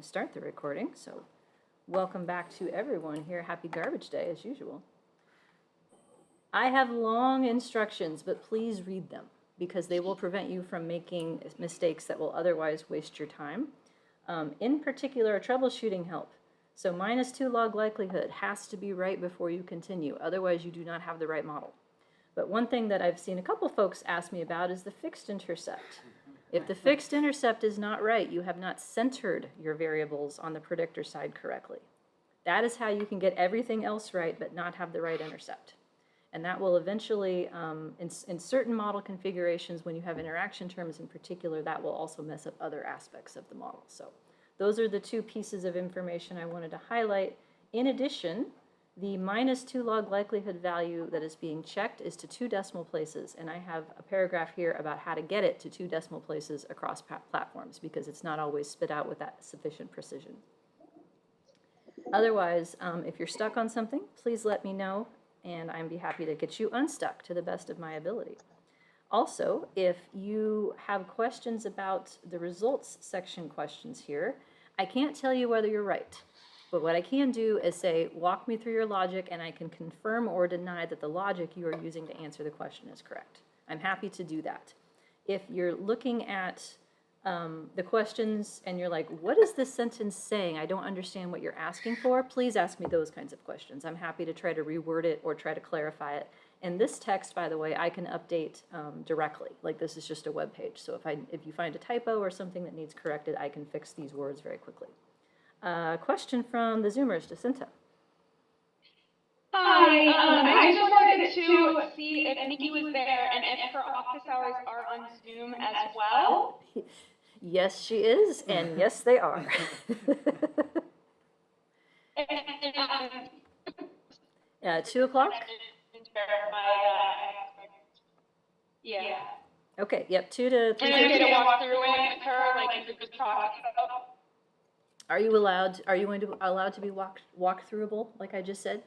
Start the recording. So welcome back to everyone here. Happy Garbage Day as usual. I have long instructions, but please read them because they will prevent you from making mistakes that will otherwise waste your time. In particular, troubleshooting help. So -2 log likelihood has to be right before you continue. Otherwise, you do not have the right model. But one thing that I've seen a couple folks ask me about is the fixed intercept. If the fixed intercept is not right, you have not centered your variables on the predictor side correctly. That is how you can get everything else right but not have the right intercept. And that will eventually, in certain model configurations, when you have interaction terms in particular, that will also mess up other aspects of the model. So those are the two pieces of information I wanted to highlight. In addition, the -2 log likelihood value that is being checked is to 2 decimal places, and I have a paragraph here about how to get it to 2 decimal places across platforms because it's not always spit out with that sufficient precision. Otherwise, if you're stuck on something, please let me know, and I'd be happy to get you unstuck to the best of my ability. Also, if you have questions about the results section questions here, I can't tell you whether you're right. But what I can do is say, walk me through your logic, and I can confirm or deny that the logic you are using to answer the question is correct. I'm happy to do that. If you're looking at the questions and you're like, what is this sentence saying? I don't understand what you're asking for. Please ask me those kinds of questions. I'm happy to try to reword it or try to clarify it. And this text, by the way, I can update directly. Like this is just a web page. So if you find a typo or something that needs corrected, I can fix these words very quickly. Question from the Zoomers, Jacinta. Hi, I just wanted to see if Nikki was there and if her office hours are on Zoom as well. Yes, she is, and yes, they are. And, 2 o'clock? Yeah. Okay, yep, 2 to 3. And I get to walk through it with her, like you were just talking about. Are you allowed to be walk-throughable, like I just said?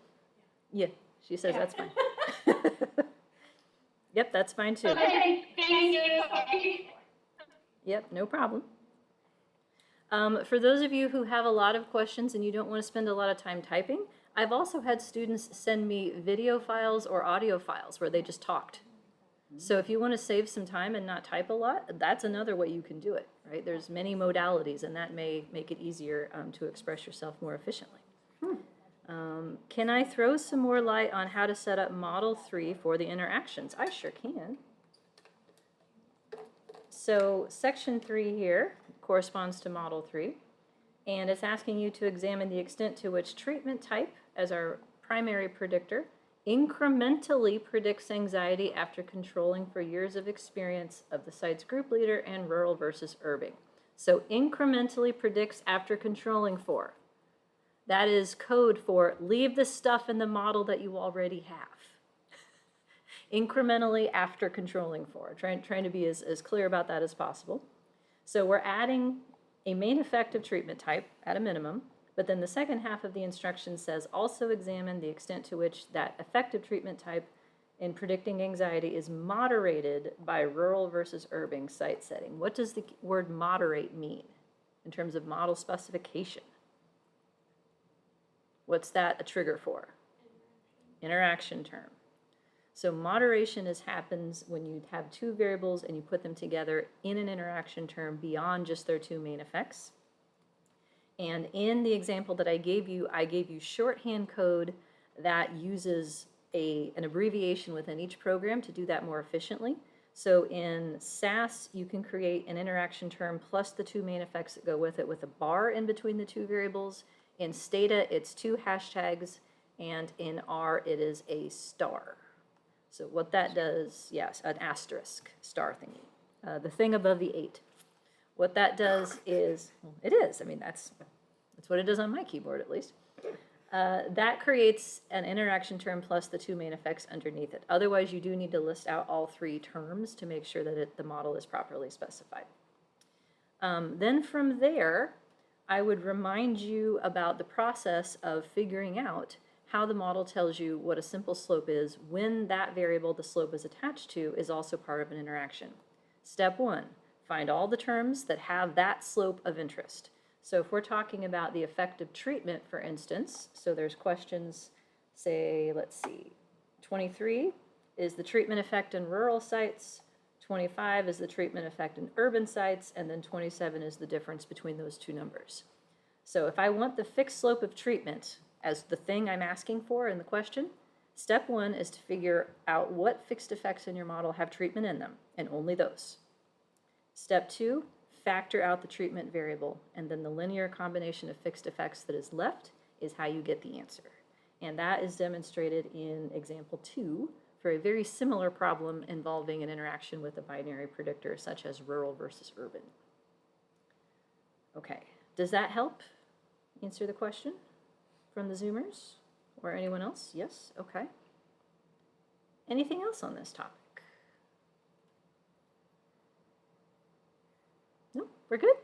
Yeah, she says that's fine. Yep, that's fine too. Okay, thank you. Yep, no problem. For those of you who have a lot of questions and you don't want to spend a lot of time typing, I've also had students send me video files or audio files where they just talked. So if you want to save some time and not type a lot, that's another way you can do it, right? There's many modalities, and that may make it easier to express yourself more efficiently. Can I throw some more light on how to set up Model 3 for the interactions? I sure can. So Section 3 here corresponds to Model 3, and it's asking you to examine the extent to which treatment type, as our primary predictor, incrementally predicts anxiety after controlling for years of experience of the site's group leader and rural versus urban. So incrementally predicts after controlling for. That is code for leave the stuff in the model that you already have. Incrementally after controlling for. Trying to be as clear about that as possible. So we're adding a main effective treatment type at a minimum, but then the second half of the instruction says also examine the extent to which that effective treatment type in predicting anxiety is moderated by rural versus urban site setting. What does the word moderate mean in terms of model specification? What's that a trigger for? Interaction term. So moderation happens when you have 2 variables and you put them together in an interaction term beyond just their 2 main effects. And in the example that I gave you shorthand code that uses an abbreviation within each program to do that more efficiently. So in SAS, you can create an interaction term plus the 2 main effects that go with it with a bar in between the 2 variables. In Stata, it's 2 hashtags, and in R, it is a star. So what that does, yes, an asterisk, star thingy, the thing above the 8. What that does is, well, it is, I mean, that's what it does on my keyboard at least. That creates an interaction term plus the 2 main effects underneath it. Otherwise, you do need to list out all 3 terms to make sure that the model is properly specified. Then from there, I would remind you about the process of figuring out how the model tells you what a simple slope is when that variable the slope is attached to is also part of an interaction. Step 1, find all the terms that have that slope of interest. So if we're talking about the effect of treatment, for instance, so there's questions, say, let's see, 23 is the treatment effect in rural sites, 25 is the treatment effect in urban sites, and then 27 is the difference between those two numbers. So if I want the fixed slope of treatment as the thing I'm asking for in the question, step one is to figure out what fixed effects in your model have treatment in them, and only those. Step two, factor out the treatment variable, and then the linear combination of fixed effects that is left is how you get the answer. And that is demonstrated in example 2 for a very similar problem involving an interaction with a binary predictor such as rural versus urban. Okay, does that help answer the question from the Zoomers or anyone else? Yes, okay. Anything else on this topic? No, we're good?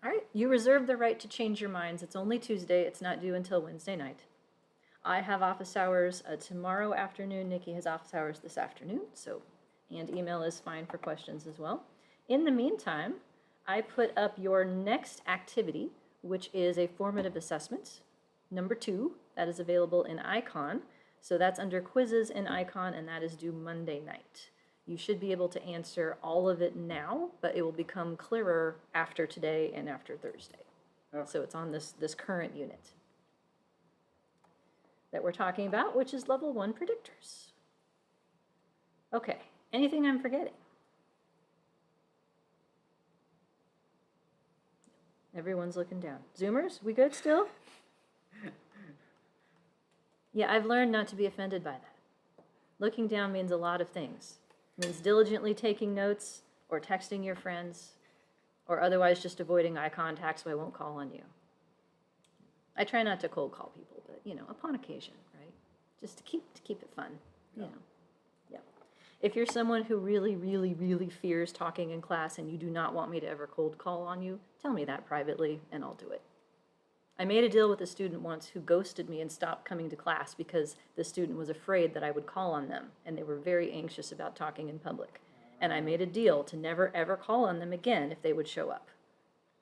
All right, you reserve the right to change your minds. It's only Tuesday, it's not due until Wednesday night. I have office hours tomorrow afternoon. Nikki has office hours this afternoon, and email is fine for questions as well. In the meantime, I put up your next activity, which is a formative assessment, number 2, that is available in Icon. So that's under quizzes in Icon, and that is due Monday night. You should be able to answer all of it now, but it will become clearer after today and after Thursday. Okay. So it's on this current unit that we're talking about, which is level 1 predictors. Okay, anything I'm forgetting? Everyone's looking down. Zoomers, we good still? Yeah, I've learned not to be offended by that. Looking down means a lot of things. It means diligently taking notes or texting your friends or otherwise just avoiding eye contact so I won't call on you. I try not to cold call people, but upon occasion, right? Just to keep it fun, Yeah. If you're someone who really, really, really fears talking in class and you do not want me to ever cold call on you, tell me that privately and I'll do it. I made a deal with a student once who ghosted me and stopped coming to class because the student was afraid that I would call on them, and they were very anxious about talking in public. And I made a deal to never ever call on them again if they would show up.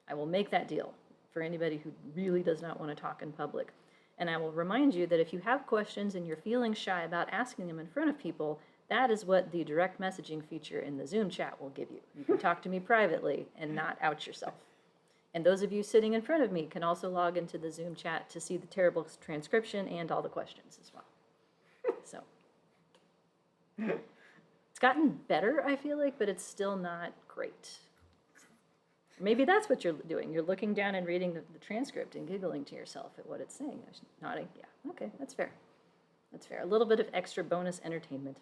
I will make that deal for anybody who really does not want to talk in public. And I will remind you that if you have questions and you're feeling shy about asking them in front of people, that is what the direct messaging feature in the Zoom chat will give you. You can talk to me privately and not out yourself. And those of you sitting in front of me can also log into the Zoom chat to see the terrible transcription and all the questions as well. So it's gotten better, I feel like, but it's still not great. Maybe that's what you're doing. You're looking down and reading the transcript and giggling to yourself at what it's saying. Nodding. Yeah, okay, that's fair. That's fair. A little bit of extra bonus entertainment.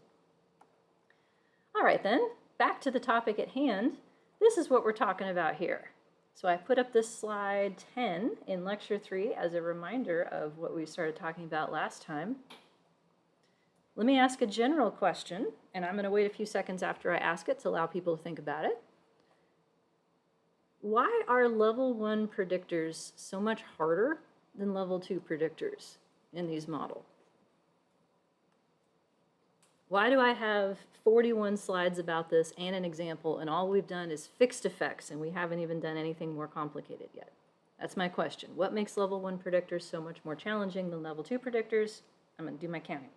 All right, then, back to the topic at hand. This is what we're talking about here. So I put up this slide 10 in lecture 3 as a reminder of what we started talking about last time. Let me ask a general question, and I'm going to wait a few seconds after I ask it to allow people to think about it. Why are level 1 predictors so much harder than level 2 predictors in these models? Why do I have 41 slides about this and an example, and all we've done is fixed effects, and we haven't even done anything more complicated yet? That's my question. What makes level 1 predictors so much more challenging than level 2 predictors? I'm going to do my counting.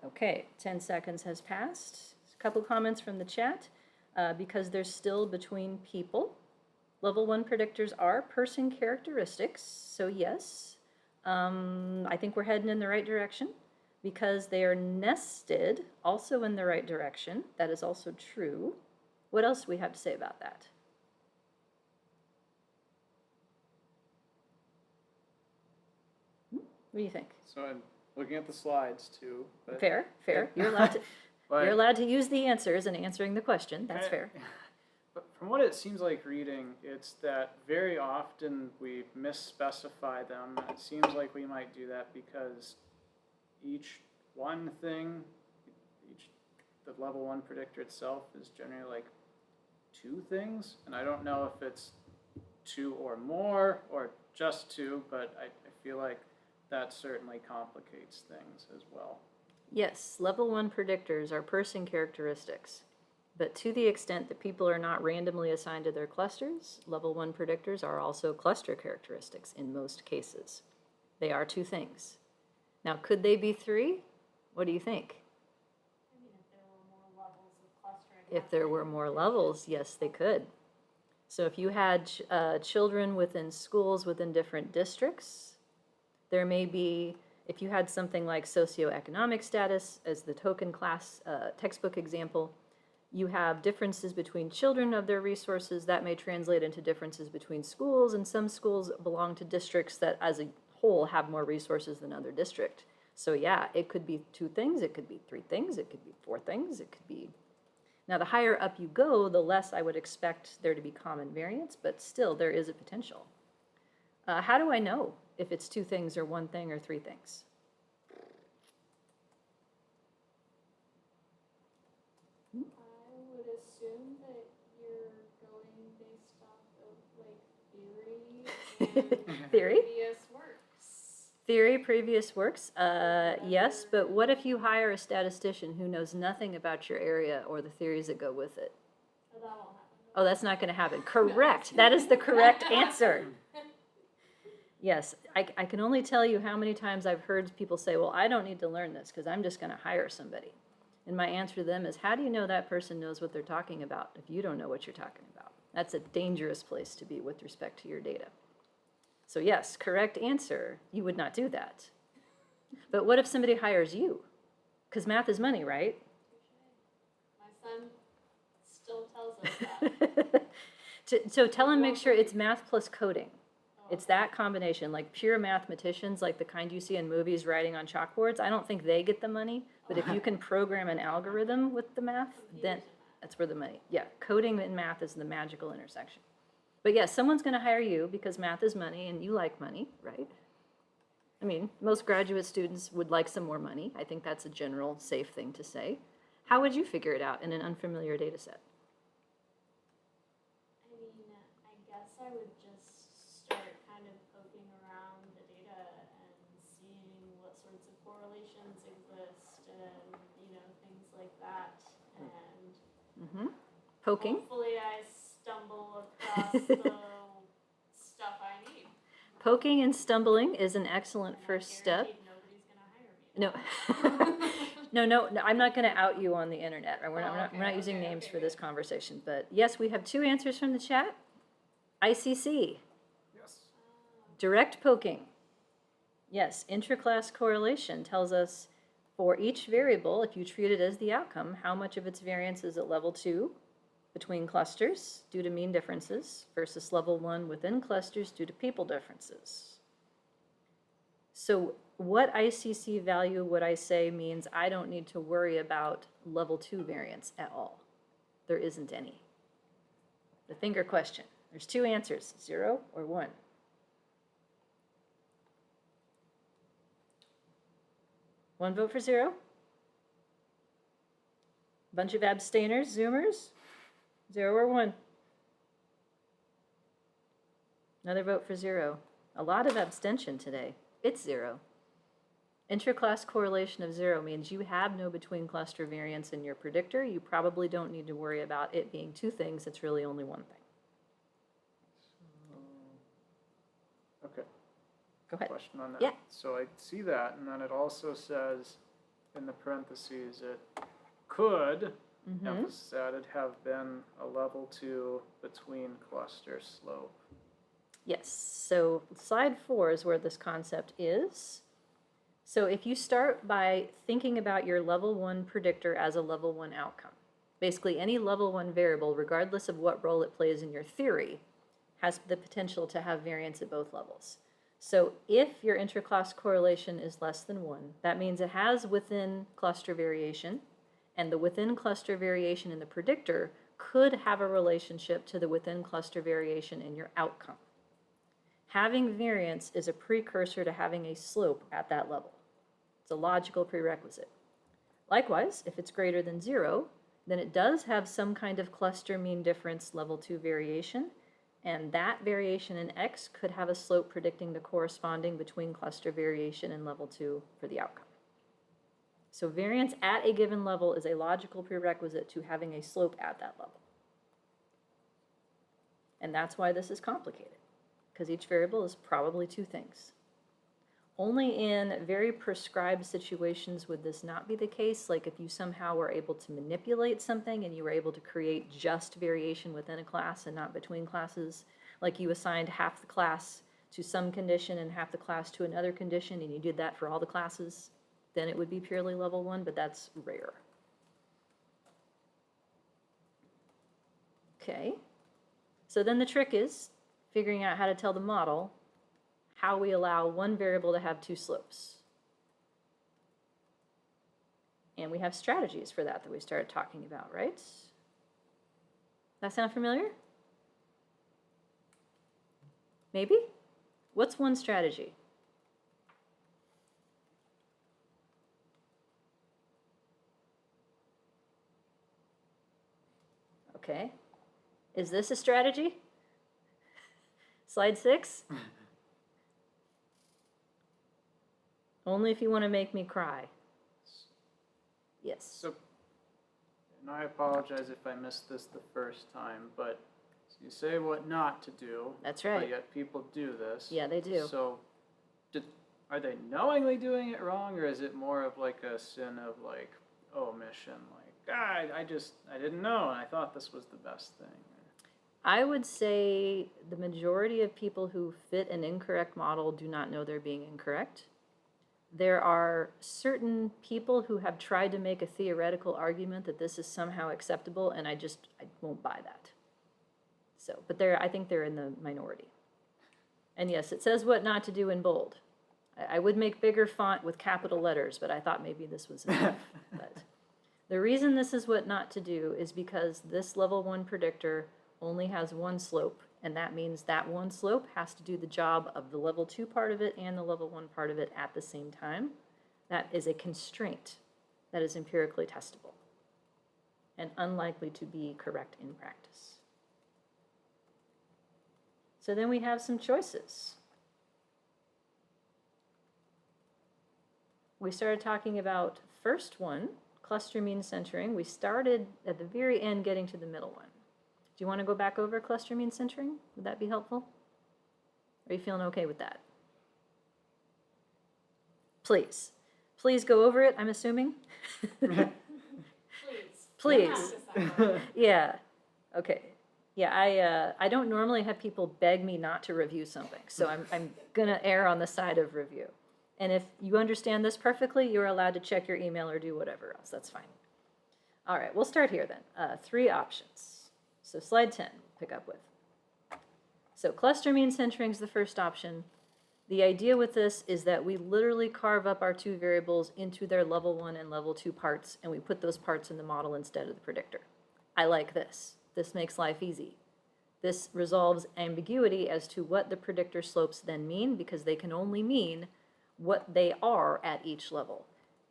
Okay, 10 seconds has passed. A couple comments from the chat. Because they're still between people. Level 1 predictors are person characteristics, so yes. I think we're heading in the right direction. Because they are nested, also in the right direction. That is also true. What else do we have to say about that? What do you think? So I'm looking at the slides too. But Fair. You're allowed to. You're allowed to use the answers in answering the question. That's fair. But from what it seems like reading, it's that very often we misspecify them. And it seems like we might do that because each one thing, the level 1 predictor itself is generally like 2 things. And I don't know if it's 2 or more or just 2, but I feel like that certainly complicates things as well. Yes, level 1 predictors are person characteristics. But to the extent that people are not randomly assigned to their clusters, level 1 predictors are also cluster characteristics in most cases. They are two things. Now, could they be three? What do you think? I mean, if there were more levels of clustering. If there were more levels, yes, they could. So if you had children within schools within different districts, there may be, if you had something like socioeconomic status as the token class textbook example, you have differences between children of their resources that may translate into differences between schools, and some schools belong to districts that as a whole have more resources than other district. So yeah, it could be two things, it could be three things, it could be four things, it could be. Now, the higher up you go, the less I would expect there to be common variance, but still there is a potential. How do I know if it's two things or one thing or three things? I would assume that you're going based off of like theory and Theory? previous works. Theory, previous works, yes, but what if you hire a statistician who knows nothing about your area or the theories that go with it? So that won't happen. Oh, that's not going to happen. Correct. That is the correct answer. Yes, I can only tell you how many times I've heard people say, well, I don't need to learn this because I'm just going to hire somebody. And my answer to them is, how do you know that person knows what they're talking about if you don't know what you're talking about? That's a dangerous place to be with respect to your data. So yes, correct answer, you would not do that. But what if somebody hires you? Because math is money, right? My son still tells us that. So tell him, make sure it's math plus coding. It's that combination, like pure mathematicians, like the kind you see in movies writing on chalkboards. I don't think they get the money, but if you can program an algorithm with the math, then that's where the money, yeah, coding and math is the magical intersection. But yes, someone's going to hire you because math is money and you like money, right? I mean, most graduate students would like some more money. I think that's a general safe thing to say. How would you figure it out in an unfamiliar data set? I mean, I guess I would just start kind of poking around the data and seeing what sorts of correlations exist and, you know, things like that. And Poking? hopefully I stumble across the stuff I need. Poking and stumbling is an excellent first step. Nobody's gonna hire me. No, I'm not going to out you on the internet. Right? We're not using names for this conversation. But yes, we have two answers from the chat. ICC, Yes. direct poking. Yes, intraclass correlation tells us for each variable, if you treat it as the outcome, how much of its variance is at level 2 between clusters due to mean differences versus level 1 within clusters due to people differences. So what ICC value would I say means I don't need to worry about level 2 variance at all? There isn't any. The finger question. There's two answers, 0 or 1. One vote for 0. Bunch of abstainers, Zoomers. 0 or 1. Another vote for 0. A lot of abstention today. It's 0. Interclass correlation of 0 means you have no between cluster variance in your predictor. You probably don't need to worry about it being two things. It's really only one thing. Okay. Go ahead. Question on that. Yeah. So I see that, and then it also says in the parentheses, it could, emphasis added, have been a level 2 between cluster slope. Yes, so slide 4 is where this concept is. So if you start by thinking about your level 1 predictor as a level 1 outcome, basically any level 1 variable, regardless of what role it plays in your theory, has the potential to have variance at both levels. So if your interclass correlation is less than 1, that means it has within cluster variation, and the within cluster variation in the predictor could have a relationship to the within cluster variation in your outcome. Having variance is a precursor to having a slope at that level. It's a logical prerequisite. Likewise, if it's greater than 0, then it does have some kind of cluster mean difference level 2 variation, And that variation in X could have a slope predicting the corresponding between cluster variation and level 2 for the outcome. So variance at a given level is a logical prerequisite to having a slope at that level. And that's why this is complicated, because each variable is probably two things. Only in very prescribed situations would this not be the case, like if you somehow were able to manipulate something and you were able to create just variation within a class and not between classes, like you assigned half the class to some condition and half the class to another condition, and you did that for all the classes, then it would be purely level 1, but that's rare. Okay, so then the trick is figuring out how to tell the model how we allow one variable to have two slopes. And we have strategies for that we started talking about, right? That sound familiar? Maybe? What's one strategy? Okay. Is this a strategy? Slide 6? Only if you want to make me cry. Yes. So, and I apologize if I missed this the first time, but you say what not to do. That's right. But yet people do this. Yeah, they do. So, are they knowingly doing it wrong, or is it more of like a sin of like omission? Like, I didn't know, and I thought this was the best thing. I would say the majority of people who fit an incorrect model do not know they're being incorrect. There are certain people who have tried to make a theoretical argument that this is somehow acceptable, and I won't buy that. So, but I think they're in the minority. And yes, it says what not to do in bold. I would make bigger font with capital letters, but I thought maybe this was enough. But the reason this is what not to do is because this level 1 predictor only has one slope, and that means that one slope has to do the job of the level 2 part of it and the level 1 part of it at the same time. That is a constraint that is empirically testable and unlikely to be correct in practice. So then we have some choices. We started talking about first one, cluster mean centering. We started at the very end getting to the middle one. Do you want to go back over cluster mean centering? Would that be helpful? Are you feeling okay with that? Please. Please go over it, I'm assuming? Please. Please. Yeah. Okay. Yeah, I don't normally have people beg me not to review something, so I'm going to err on the side of review. And if you understand this perfectly, you're allowed to check your email or do whatever else. That's fine. All right, we'll start here then. 3 options. So slide 10, pick up with. So cluster mean centering is the first option. The idea with this is that we literally carve up our 2 variables into their level 1 and level 2 parts, and we put those parts in the model instead of the predictor. I like this. This makes life easy. This resolves ambiguity as to what the predictor slopes then mean, because they can only mean what they are at each level.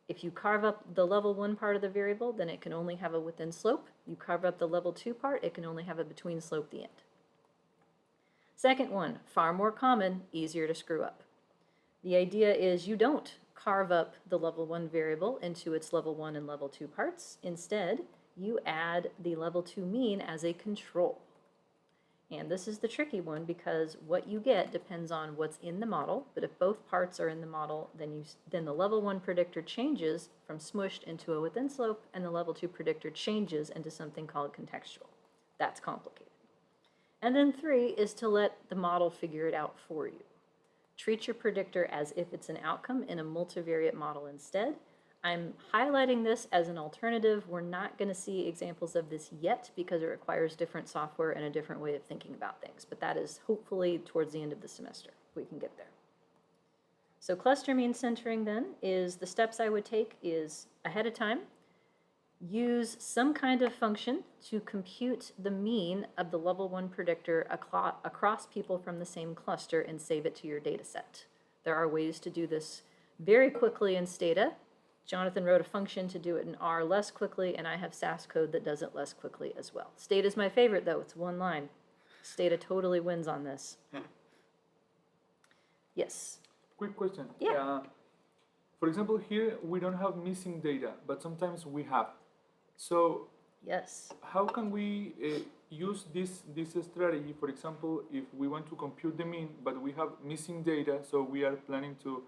If you carve up the level 1 part of the variable, then it can only have a within slope. You carve up the level 2 part, it can only have a between slope at the end. Second one, far more common, easier to screw up. The idea is you don't carve up the level 1 variable into its level 1 and level 2 parts. Instead, you add the level 2 mean as a control. And this is the tricky one because what you get depends on what's in the model, but if both parts are in the model, then the level 1 predictor changes from smushed into a within slope, and the level 2 predictor changes into something called contextual. That's complicated. And then 3 is to let the model figure it out for you. Treat your predictor as if it's an outcome in a multivariate model instead. I'm highlighting this as an alternative. We're not going to see examples of this yet because it requires different software and a different way of thinking about things, but that is hopefully towards the end of the semester. We can get there. So cluster mean centering then is the steps I would take is ahead of time, use some kind of function to compute the mean of the level 1 predictor across people from the same cluster and save it to your data set. There are ways to do this very quickly in Stata. Jonathan wrote a function to do it in R less quickly, and I have SAS code that does it less quickly as well. Stata is my favorite, though. It's 1 line. Stata totally wins on this. Yes. Quick question. Yeah. For example, here we don't have missing data, but sometimes we have. So Yes. how can we use this strategy? For example, if we want to compute the mean, but we have missing data, so we are planning to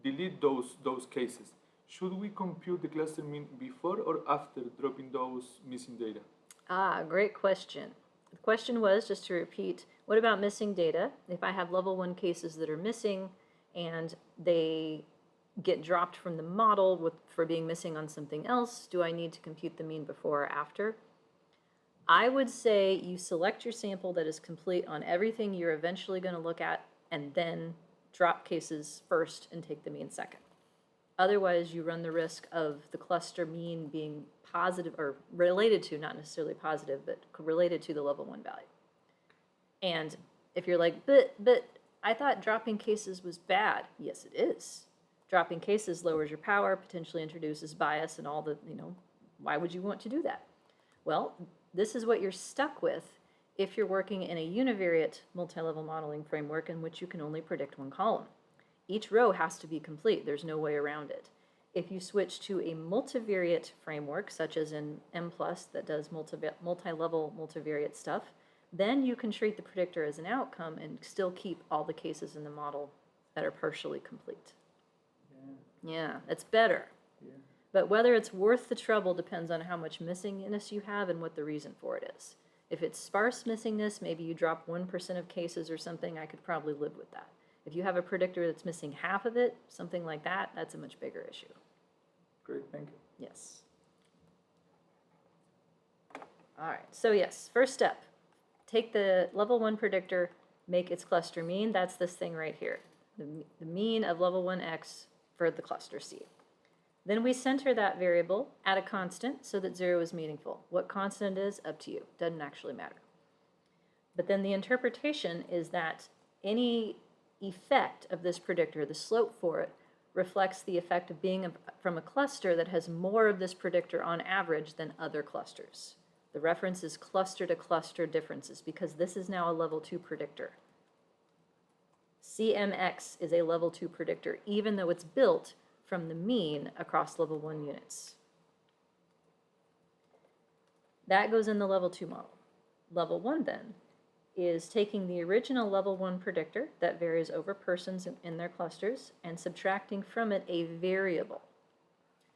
delete those cases. Should we compute the cluster mean before or after dropping those missing data? Ah, great question. The question was, just to repeat, what about missing data? If I have level 1 cases that are missing and they get dropped from the model for being missing on something else, do I need to compute the mean before or after? I would say you select your sample that is complete on everything you're eventually going to look at and then drop cases first and take the mean second. Otherwise, you run the risk of the cluster mean being positive or related to, not necessarily positive, but related to the level 1 value. And if you're like, but I thought dropping cases was bad. Yes, it is. Dropping cases lowers your power, potentially introduces bias and all the, why would you want to do that? Well, this is what you're stuck with if you're working in a univariate multi-level modeling framework in which you can only predict one column. Each row has to be complete. There's no way around it. If you switch to a multivariate framework, such as in M+, that does multi-level multivariate stuff, then you can treat the predictor as an outcome and still keep all the cases in the model that are partially complete. Yeah, it's better. Yeah. But whether it's worth the trouble depends on how much missingness you have and what the reason for it is. If it's sparse missingness, maybe you drop 1% of cases or something, I could probably live with that. If you have a predictor that's missing half of it, something like that, that's a much bigger issue. Great, thank you. Yes. All right, so yes, first step, take the level 1 predictor, make its cluster mean. That's this thing right here, the mean of level 1x for the cluster C. Then we center that variable at a constant so that 0 is meaningful. What constant it is, up to you. Doesn't actually matter. But then the interpretation is that any effect of this predictor, the slope for it, reflects the effect of being from a cluster that has more of this predictor on average than other clusters. The reference is cluster to cluster differences because this is now a level 2 predictor. CMX is a level 2 predictor, even though it's built from the mean across level 1 units. That goes in the level 2 model. Level 1 then is taking the original level 1 predictor that varies over persons in their clusters and subtracting from it a variable.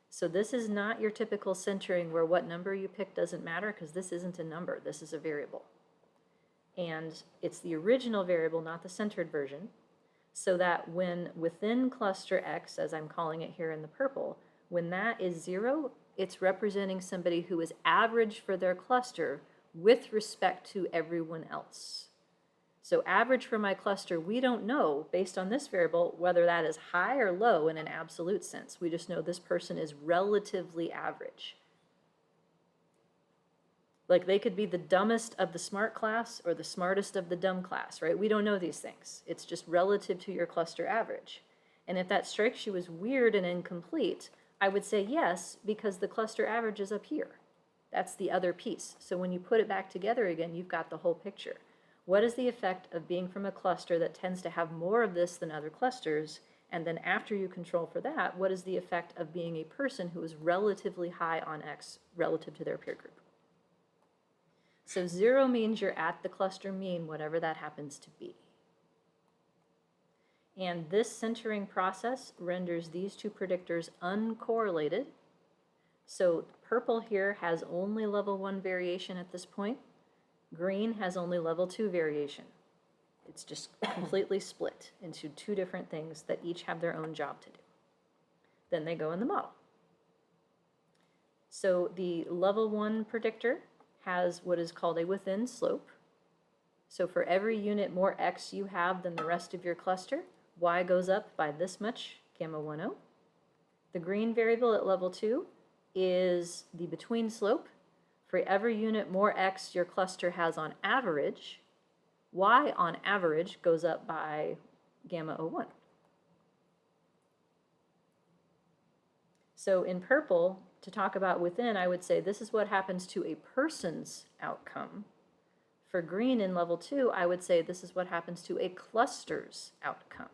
So this is not your typical centering where what number you pick doesn't matter, because this isn't a number, this is a variable. And it's the original variable, not the centered version, so that when within cluster X, as I'm calling it here in the purple, when that is 0, it's representing somebody who is average for their cluster with respect to everyone else. So average for my cluster, we don't know, based on this variable, whether that is high or low in an absolute sense. We just know this person is relatively average. Like they could be the dumbest of the smart class or the smartest of the dumb class, right? We don't know these things. It's just relative to your cluster average. And if that strikes you as weird and incomplete, I would say yes, because the cluster average is up here. That's the other piece. So when you put it back together again, you've got the whole picture. What is the effect of being from a cluster that tends to have more of this than other clusters? And then after you control for that, what is the effect of being a person who is relatively high on X relative to their peer group? So 0 means you're at the cluster mean, whatever that happens to be. And this centering process renders these two predictors uncorrelated. So purple here has only level 1 variation at this point. Green has only level 2 variation. It's just completely split into two different things that each have their own job to do. Then they go in the model. So the level 1 predictor has what is called a within slope. So for every unit more X you have than the rest of your cluster, Y goes up by this much, gamma 1, 0. The green variable at level 2 is the between slope. For every unit more X your cluster has on average, Y on average goes up by gamma 01. So in purple, to talk about within, I would say this is what happens to a person's outcome For green in level 2, I would say this is what happens to a cluster's outcome.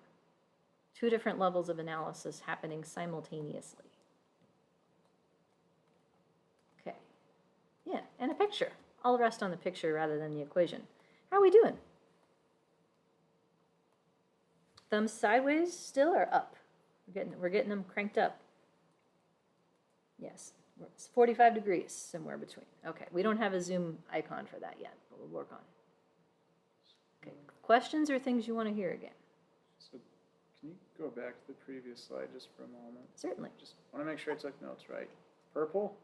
2 different levels of analysis happening simultaneously. Okay. Yeah, and a picture. I'll rest on the picture rather than the equation. How are we doing? Thumbs sideways still or up? We're getting them cranked up. Yes, it's 45 degrees, somewhere between. Okay, we don't have a Zoom icon for that yet, but we'll work on it. Okay, questions or things you want to hear again? So can you go back to the previous slide just for a moment? Certainly. Just want to make sure I took notes right. Purple,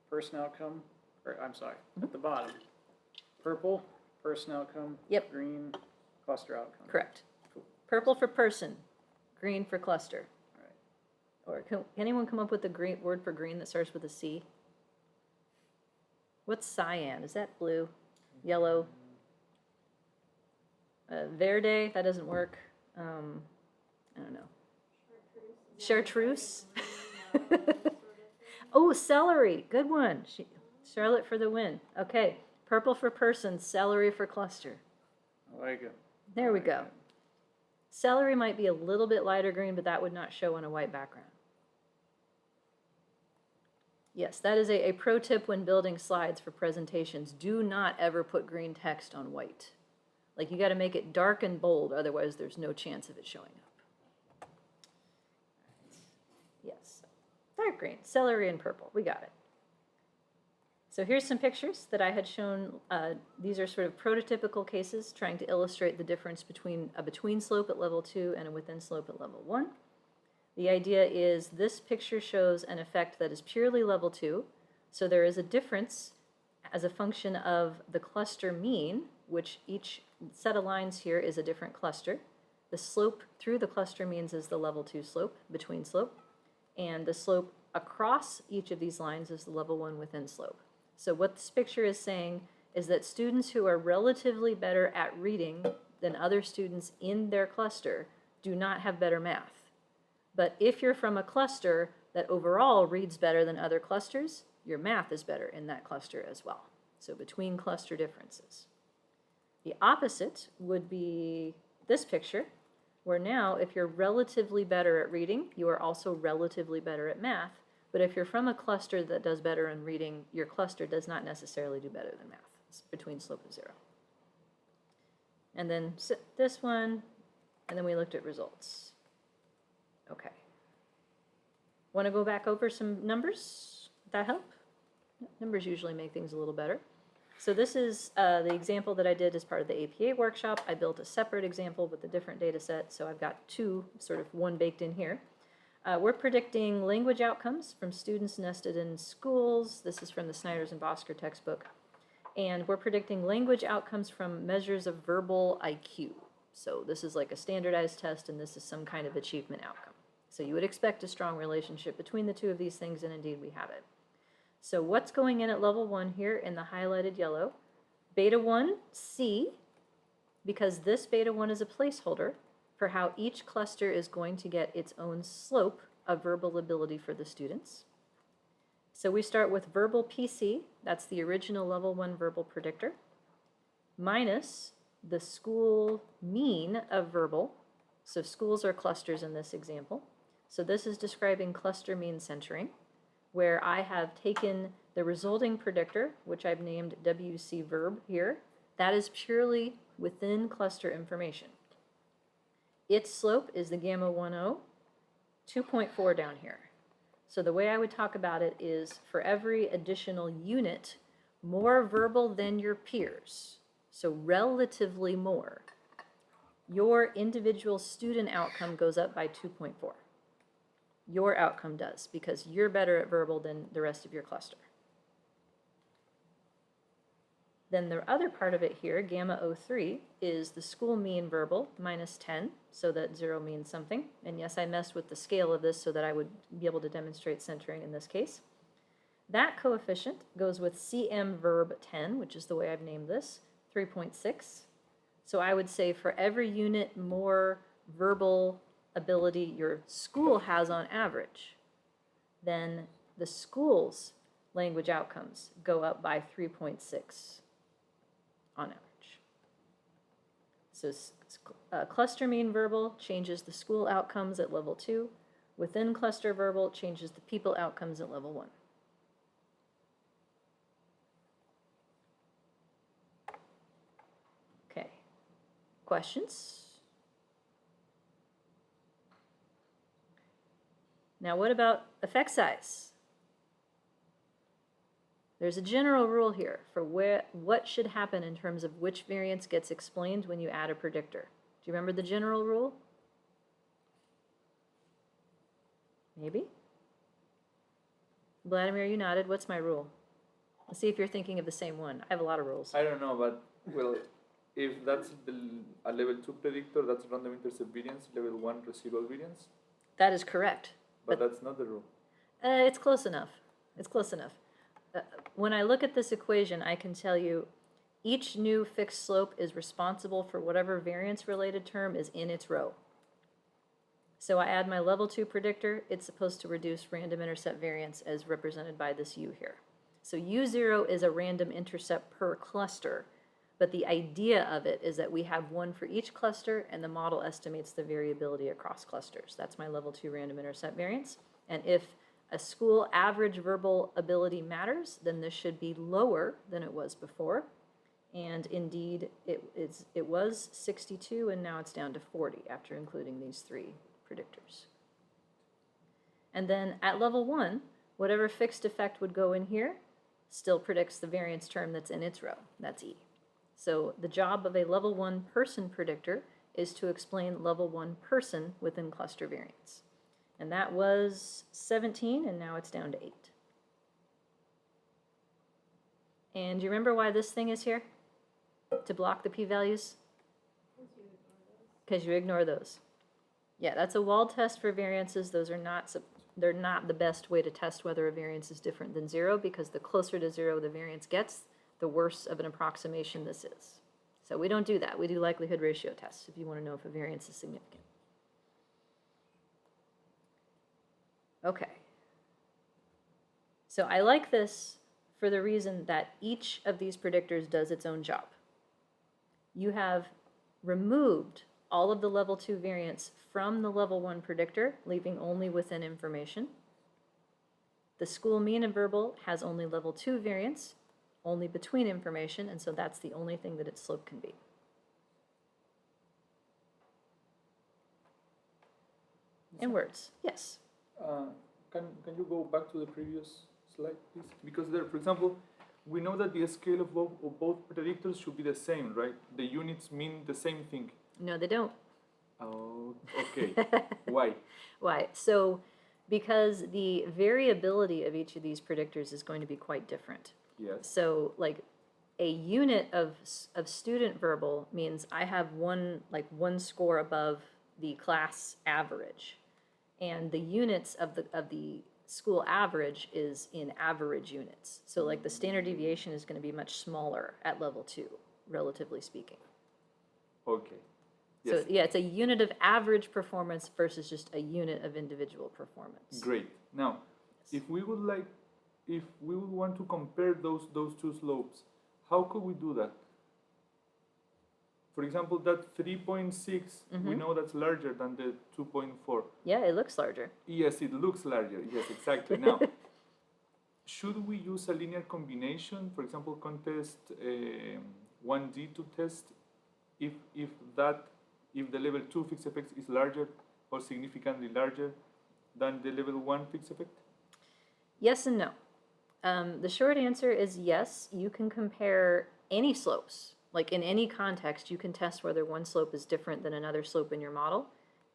person outcome, or I'm sorry, at the bottom. Purple, person outcome. Yep. Green, cluster outcome. Correct. Cool. Purple for person, green for cluster. All right. Or can anyone come up with a green word for green that starts with a C? What's cyan? Is that blue? Yellow? Verde? That doesn't work. I don't know. Chartreuse? Oh, celery. Good one. Charlotte for the win. Okay. Purple for person, celery for cluster. I like it. There we go. Celery might be a little bit lighter green, but that would not show on a white background. Yes, that is a pro tip when building slides for presentations. Do not ever put green text on white. Like, you got to make it dark and bold, otherwise there's no chance of it showing up. Yes, dark green, celery and purple, we got it. So here's some pictures that I had shown. These are sort of prototypical cases trying to illustrate the difference between a between slope at level 2 and a within slope at level 1. The idea is this picture shows an effect that is purely level 2. So there is a difference as a function of the cluster mean, which each set of lines here is a different cluster. The slope through the cluster means is the level 2 slope, between slope. And the slope across each of these lines is the level 1 within slope. So what this picture is saying is that students who are relatively better at reading than other students in their cluster do not have better math. But if you're from a cluster that overall reads better than other clusters, your math is better in that cluster as well. So between cluster differences. The opposite would be this picture, where now if you're relatively better at reading, you are also relatively better at math. But if you're from a cluster that does better in reading, your cluster does not necessarily do better than math. It's between slope of 0. And then this one, and then we looked at results. Okay. Want to go back over some numbers? Would that help? Numbers usually make things a little better. So this is the example that I did as part of the APA workshop. I built a separate example with a different data set, so I've got two, sort of one baked in here. We're predicting language outcomes from students nested in schools. This is from the Snyders and Bosker textbook. And we're predicting language outcomes from measures of verbal IQ. So this is like a standardized test, and this is some kind of achievement outcome. So you would expect a strong relationship between the two of these things, and indeed we have it. So what's going in at level 1 here in the highlighted yellow? Beta 1, C, because this beta 1 is a placeholder for how each cluster is going to get its own slope of verbal ability for the students. So we start with verbal PC, that's the original level 1 verbal predictor, minus the school mean of verbal. So schools are clusters in this example. So this is describing cluster mean centering, where I have taken the resulting predictor, which I've named WC verb here. That is purely within cluster information. Its slope is the gamma 10, 2.4 down here. So the way I would talk about it is for every additional unit, more verbal than your peers, so relatively more, your individual student outcome goes up by 2.4. Your outcome does, because you're better at verbal than the rest of your cluster. Then the other part of it here, gamma 03, is the school mean verbal, minus 10, so that 0 means something. And yes, I messed with the scale of this so that I would be able to demonstrate centering in this case. That coefficient goes with CM verb 10, which is the way I've named this, 3.6. So I would say for every unit more verbal ability your school has on average, then the school's language outcomes go up by 3.6 on average. So cluster mean verbal changes the school outcomes at level 2. Within cluster verbal changes the people outcomes at level 1. Okay. Questions? Now what about effect size? There's a general rule here for what should happen in terms of which variance gets explained when you add a predictor. Do you remember the general rule? Maybe? Vladimir, you nodded. What's my rule? Let's see if you're thinking of the same one. I have a lot of rules. I don't know, but well, if that's a level 2 predictor, that's random intercept variance, level 1 residual variance, That is correct. but that's not the rule. It's close enough. It's close enough. When I look at this equation, I can tell you each new fixed slope is responsible for whatever variance-related term is in its row. So I add my level 2 predictor, it's supposed to reduce random intercept variance as represented by this U here. So U0 is a random intercept per cluster, but the idea of it is that we have one for each cluster and the model estimates the variability across clusters. That's my level 2 random intercept variance. And if a school average verbal ability matters, then this should be lower than it was before. And indeed, it was 62 and now it's down to 40 after including these 3 predictors. And then at level 1, whatever fixed effect would go in here still predicts the variance term that's in its row. That's E. So the job of a level 1 person predictor is to explain level 1 person within cluster variance. And that was 17, and now it's down to 8. And do you remember why this thing is here? To block the p-values? Because you ignore those. Yeah, that's a wall test for variances. Those are not, they're not the best way to test whether a variance is different than 0, because the closer to 0 the variance gets, the worse of an approximation this is. So we don't do that. We do likelihood ratio tests if you want to know if a variance is significant. Okay. So I like this for the reason that each of these predictors does its own job. You have removed all of the level 2 variance from the level 1 predictor, leaving only within information. The school mean and verbal has only level 2 variance, only between information, and so that's the only thing that its slope can be. In words, yes. Can you go back to the previous slide, please? Because there, for example, we know that the scale of both predictors should be the same, right? The units mean the same thing. No, they don't. Oh, okay. Why? Why? So, because the variability of each of these predictors is going to be quite different. Yes. So, like, a unit of student verbal means I have one score above the class average, and the units of the school average is in average units. So, like, the standard deviation is going to be much smaller at level 2, relatively speaking. Okay. So Yes. yeah, it's a unit of average performance versus just a unit of individual performance. Great. Now, if we would want to compare those two slopes, how could we do that? For example, that 3.6, we know that's larger than the 2.4. Yeah, it looks larger. Yes, it looks larger. Yes, exactly. Now, should we use a linear combination? For example, contest 1D to test if the level 2 fixed effect is larger or significantly larger than the level 1 fixed effect? Yes and no. The short answer is yes. You can compare any slopes. Like in any context, you can test whether one slope is different than another slope in your model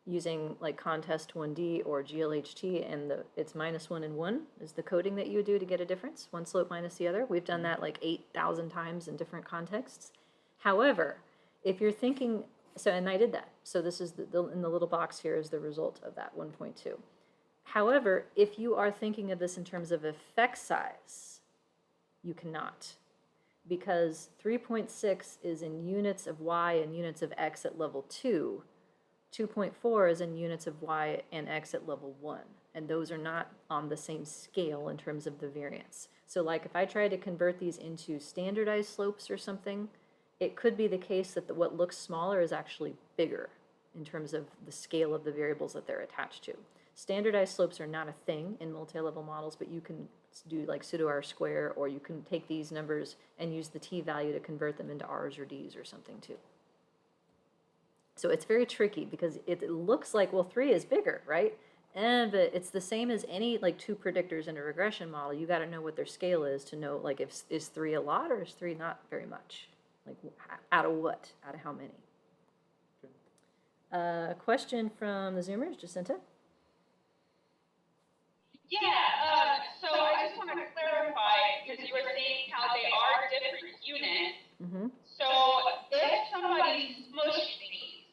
using like contest 1D or GLHT, and it's -1 and 1 is the coding that you do to get a difference, one slope minus the other. We've done that like 8,000 times in different contexts. However, if you're thinking, and I did that. So this is in the little box here is the result of that 1.2. However, if you are thinking of this in terms of effect size, you cannot. Because 3.6 is in units of y and units of x at level 2. 2.4 is in units of y and x at level 1. And those are not on the same scale in terms of the variance. So like if I try to convert these into standardized slopes or something, it could be the case that what looks smaller is actually bigger in terms of the scale of the variables that they're attached to. Standardized slopes are not a thing in multi-level models, but you can do like pseudo R-square, or you can take these numbers and use the t-value to convert them into r's or d's or something too. So it's very tricky because it looks like, well, 3 is bigger, right? But it's the same as any like 2 predictors in a regression model. You got to know what their scale is to know, like, if is 3 a lot or is 3 not very much? Like, out of what? Out of how many? Question from the Zoomers, Jacinta? Yeah, so I just want to clarify, because you were saying how they are different units. Mm-hmm. So if somebody smushed these,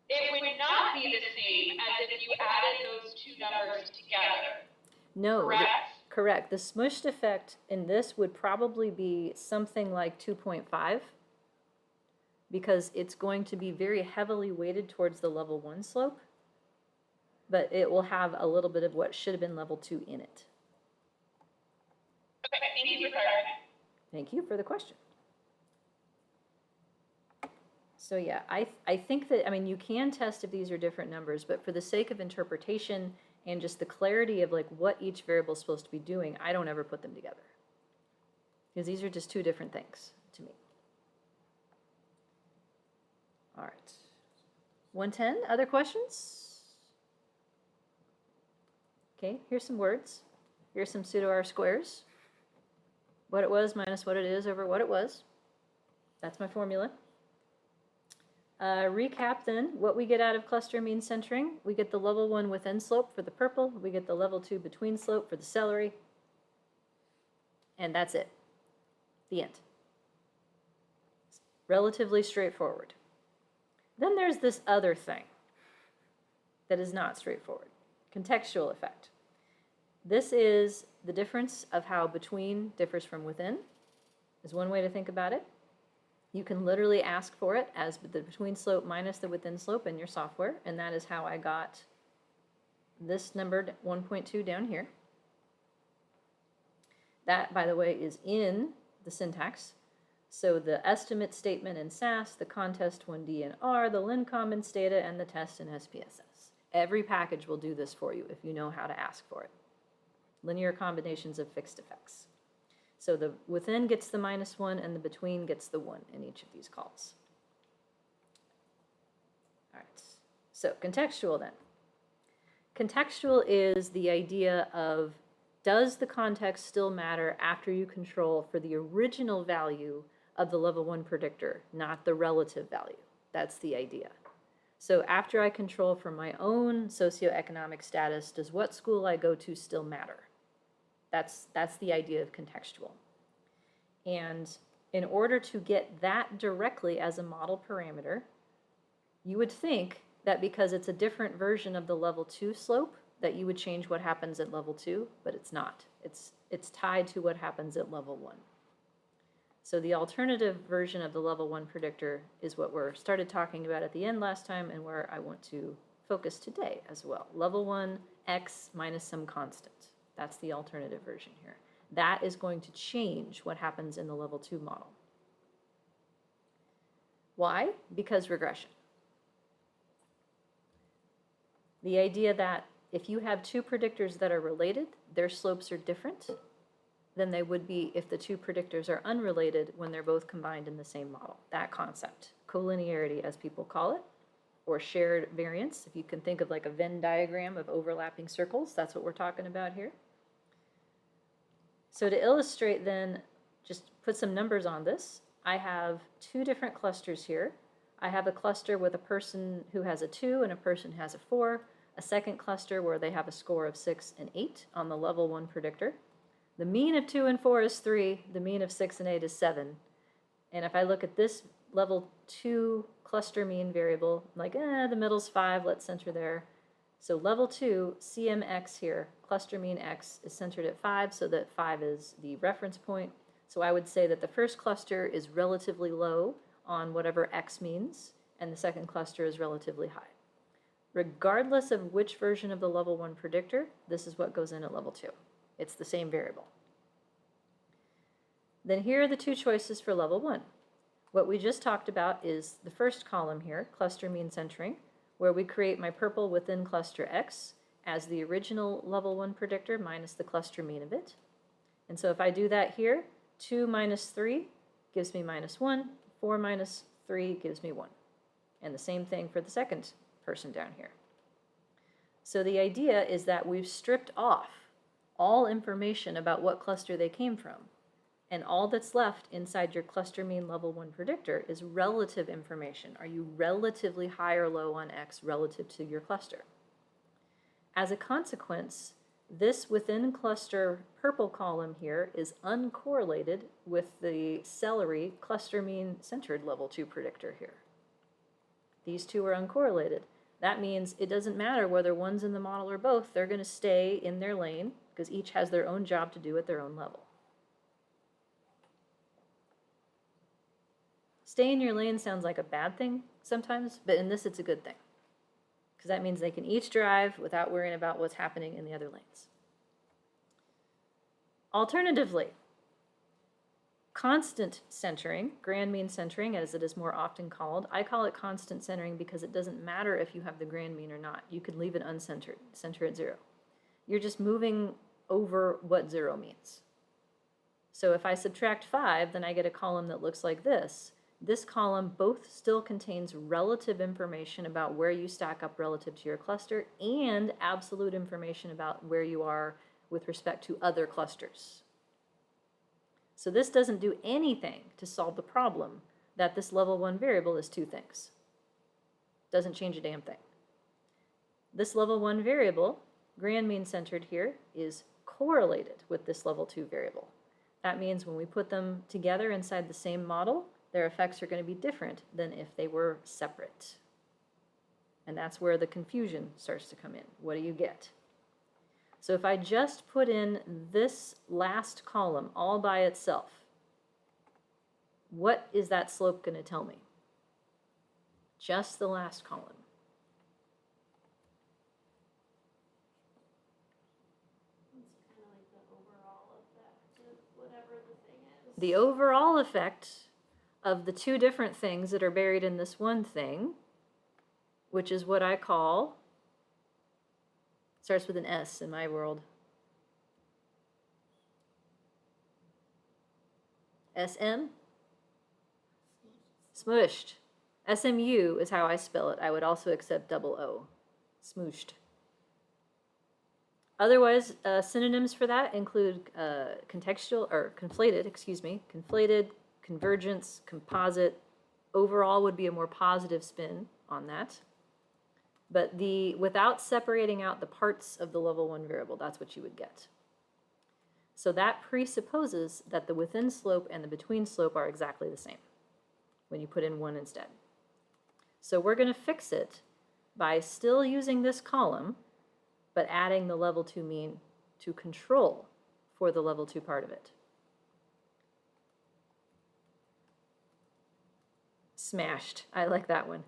it would not be the same as if you added those 2 numbers together, No. correct? Correct. The smushed effect in this would probably be something like 2.5, because it's going to be very heavily weighted towards the level 1 slope, but it will have a little bit of what should have been level 2 in it. Okay, thank you for clarifying. Thank you for the question. So yeah, I think that, I mean, you can test if these are different numbers, but for the sake of interpretation and just the clarity of like what each variable is supposed to be doing, I don't ever put them together. Because these are just 2 different things to me. All right. 110, other questions? Okay, here's some words. Here's some pseudo R-squares. What it was minus what it is over what it was. That's my formula. Recap then, what we get out of cluster mean centering. We get the level 1 within slope for the purple. We get the level 2 between slope for the celery. And that's it. The end. Relatively straightforward. Then there's this other thing that is not straightforward. Contextual effect. This is the difference of how between differs from within, is one way to think about it. You can literally ask for it as the between slope minus the within slope in your software, and that is how I got this numbered 1.2 down here. That, by the way, is in the syntax. So the estimate statement in SAS, the contest 1D in R, the Lincom in Stata, and the test in SPSS. Every package will do this for you if you know how to ask for it. Linear combinations of fixed effects. So the within gets the -1 and the between gets the 1 in each of these calls. All right, so contextual then. Contextual is the idea of, does the context still matter after you control for the original value of the level 1 predictor, not the relative value? That's the idea. So after I control for my own socioeconomic status, does what school I go to still matter? That's the idea of contextual. And in order to get that directly as a model parameter, you would think that because it's a different version of the level 2 slope, that you would change what happens at level 2, but it's not. It's tied to what happens at level 1. So the alternative version of the level 1 predictor is what we started talking about at the end last time, and where I want to focus today as well. Level 1, x minus some constant. That's the alternative version here. That is going to change what happens in the level 2 model. Why? Because regression. The idea that if you have 2 predictors that are related, their slopes are different than they would be if the 2 predictors are unrelated when they're both combined in the same model. That concept, collinearity as people call it, or shared variance. If you can think of like a Venn diagram of overlapping circles, that's what we're talking about here. So to illustrate then, just put some numbers on this. I have 2 different clusters here. I have a cluster with a person who has a 2 and a person who has a 4, a second cluster where they have a score of 6 and 8 on the level 1 predictor. The mean of 2 and 4 is 3, the mean of 6 and 8 is 7. And if I look at this level 2 cluster mean variable, I'm like, the middle's 5, let's center there. So level 2, CMX here, cluster mean X, is centered at 5, so that 5 is the reference point. So I would say that the first cluster is relatively low on whatever X means, and the second cluster is relatively high. Regardless of which version of the level 1 predictor, this is what goes in at level 2. It's the same variable. Then here are the 2 choices for level 1. What we just talked about is the first column here, cluster mean centering, where we create my purple within cluster X as the original level 1 predictor minus the cluster mean of it. And so if I do that here, 2 minus 3 gives me minus 1, 4 minus 3 gives me 1. And the same thing for the second person down here. So the idea is that we've stripped off all information about what cluster they came from. And all that's left inside your cluster mean level 1 predictor is relative information. Are you relatively high or low on X relative to your cluster? As a consequence, this within cluster purple column here is uncorrelated with the celery cluster mean centered level 2 predictor here. These two are uncorrelated. That means it doesn't matter whether one's in the model or both, they're going to stay in their lane because each has their own job to do at their own level. Stay in your lane sounds like a bad thing sometimes, but in this it's a good thing. Because that means they can each drive without worrying about what's happening in the other lanes. Alternatively, constant centering, grand mean centering as it is more often called, I call it constant centering because it doesn't matter if you have the grand mean or not. You could leave it uncentered, center at 0. You're just moving over what 0 means. So if I subtract 5, then I get a column that looks like this. This column both still contains relative information about where you stack up relative to your cluster and absolute information about where you are with respect to other clusters. So this doesn't do anything to solve the problem that this level 1 variable is two things. Doesn't change a damn thing. This level 1 variable, grand mean centered here, is correlated with this level 2 variable. That means when we put them together inside the same model, their effects are going to be different than if they were separate. And that's where the confusion starts to come in. What do you get? So if I just put in this last column all by itself, what is that slope going to tell me? Just the last column. It's kind of like the overall effect of whatever the thing is. The overall effect of the two different things that are buried in this one thing, which is what I call, starts with an S in my world, SM? Smooshed. SMU is how I spell it. I would also accept double O. Smooshed. Otherwise, synonyms for that include contextual, or conflated, conflated, convergence, composite. Overall would be a more positive spin on that. But without separating out the parts of the level 1 variable, that's what you would get. So that presupposes that the within slope and the between slope are exactly the same when you put in 1 instead. So we're going to fix it by still using this column, but adding the level 2 mean to control for the level 2 part of it. Smashed. I like that one.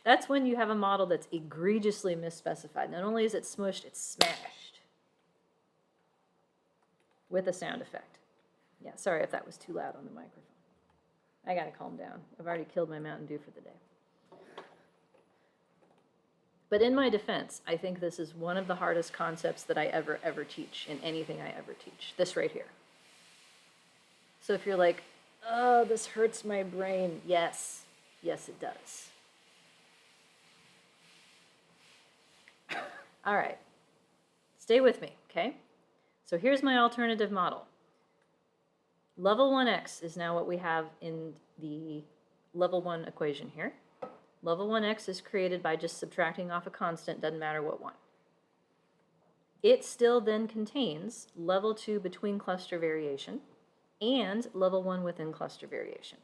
That's when you have a model that's egregiously misspecified. Not only is it smushed, it's smashed. With a sound effect. Yeah, sorry if that was too loud on the microphone. I gotta calm down. I've already killed my Mountain Dew for the day. But in my defense, I think this is one of the hardest concepts that I ever teach in anything I ever teach. This right here. So if you're like, oh, this hurts my brain. Yes. Yes, it does. All right. Stay with me, okay? So here's my alternative model. Level 1x is now what we have in the level 1 equation here. Level 1x is created by just subtracting off a constant, doesn't matter what one. It still then contains level 2 between cluster variation and level 1 within cluster variation.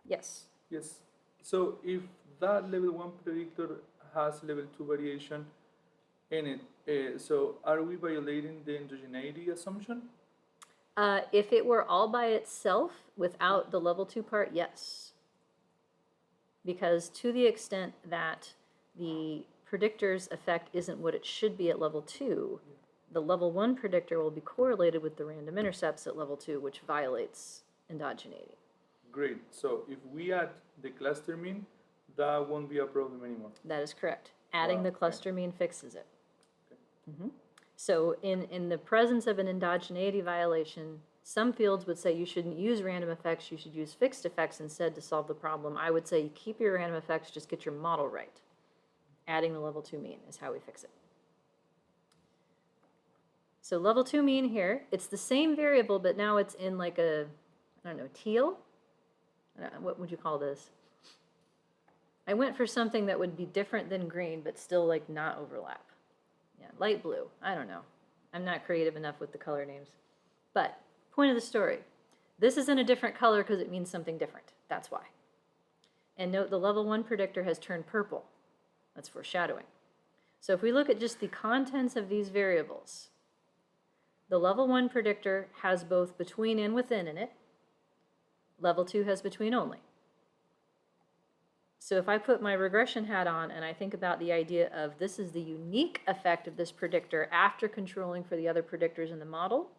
Yes? Yes. So if that level 1 predictor has level 2 variation in it, so are we violating the endogeneity assumption? If it were all by itself without the level 2 part, yes. Because to the extent that the predictor's effect isn't what it should be at level 2, the level 1 predictor will be correlated with the random intercepts at level 2, which violates endogeneity. Great. So if we add the cluster mean, that won't be a problem anymore. That is correct. Adding Wow, the okay. cluster mean fixes it. So in the presence of an endogeneity violation, some fields would say you shouldn't use random effects, you should use fixed effects instead to solve the problem. I would say you keep your random effects, just get your model right. Adding the level 2 mean is how we fix it. So level 2 mean here, it's the same variable, but now it's in like a, I don't know, teal? What would you call this? I went for something that would be different than green, but still like not overlap. Yeah, light blue. I don't know. I'm not creative enough with the color names. But point of the story, this is in a different color because it means something different. That's why. And note the level 1 predictor has turned purple. That's foreshadowing. So if we look at just the contents of these variables, the level 1 predictor has both between and within in it. Level 2 has between only. So if I put my regression hat on and I think about the idea of this is the unique effect of this predictor after controlling for the other predictors in the model,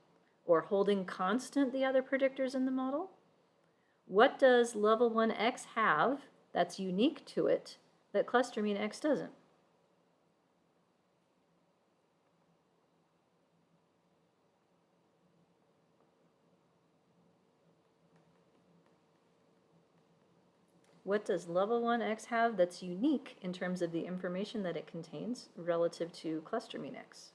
or holding constant the other predictors in the model, what does level 1x have that's unique to it that cluster mean x doesn't? What does level 1x have that's unique in terms of the information that it contains relative to cluster mean x?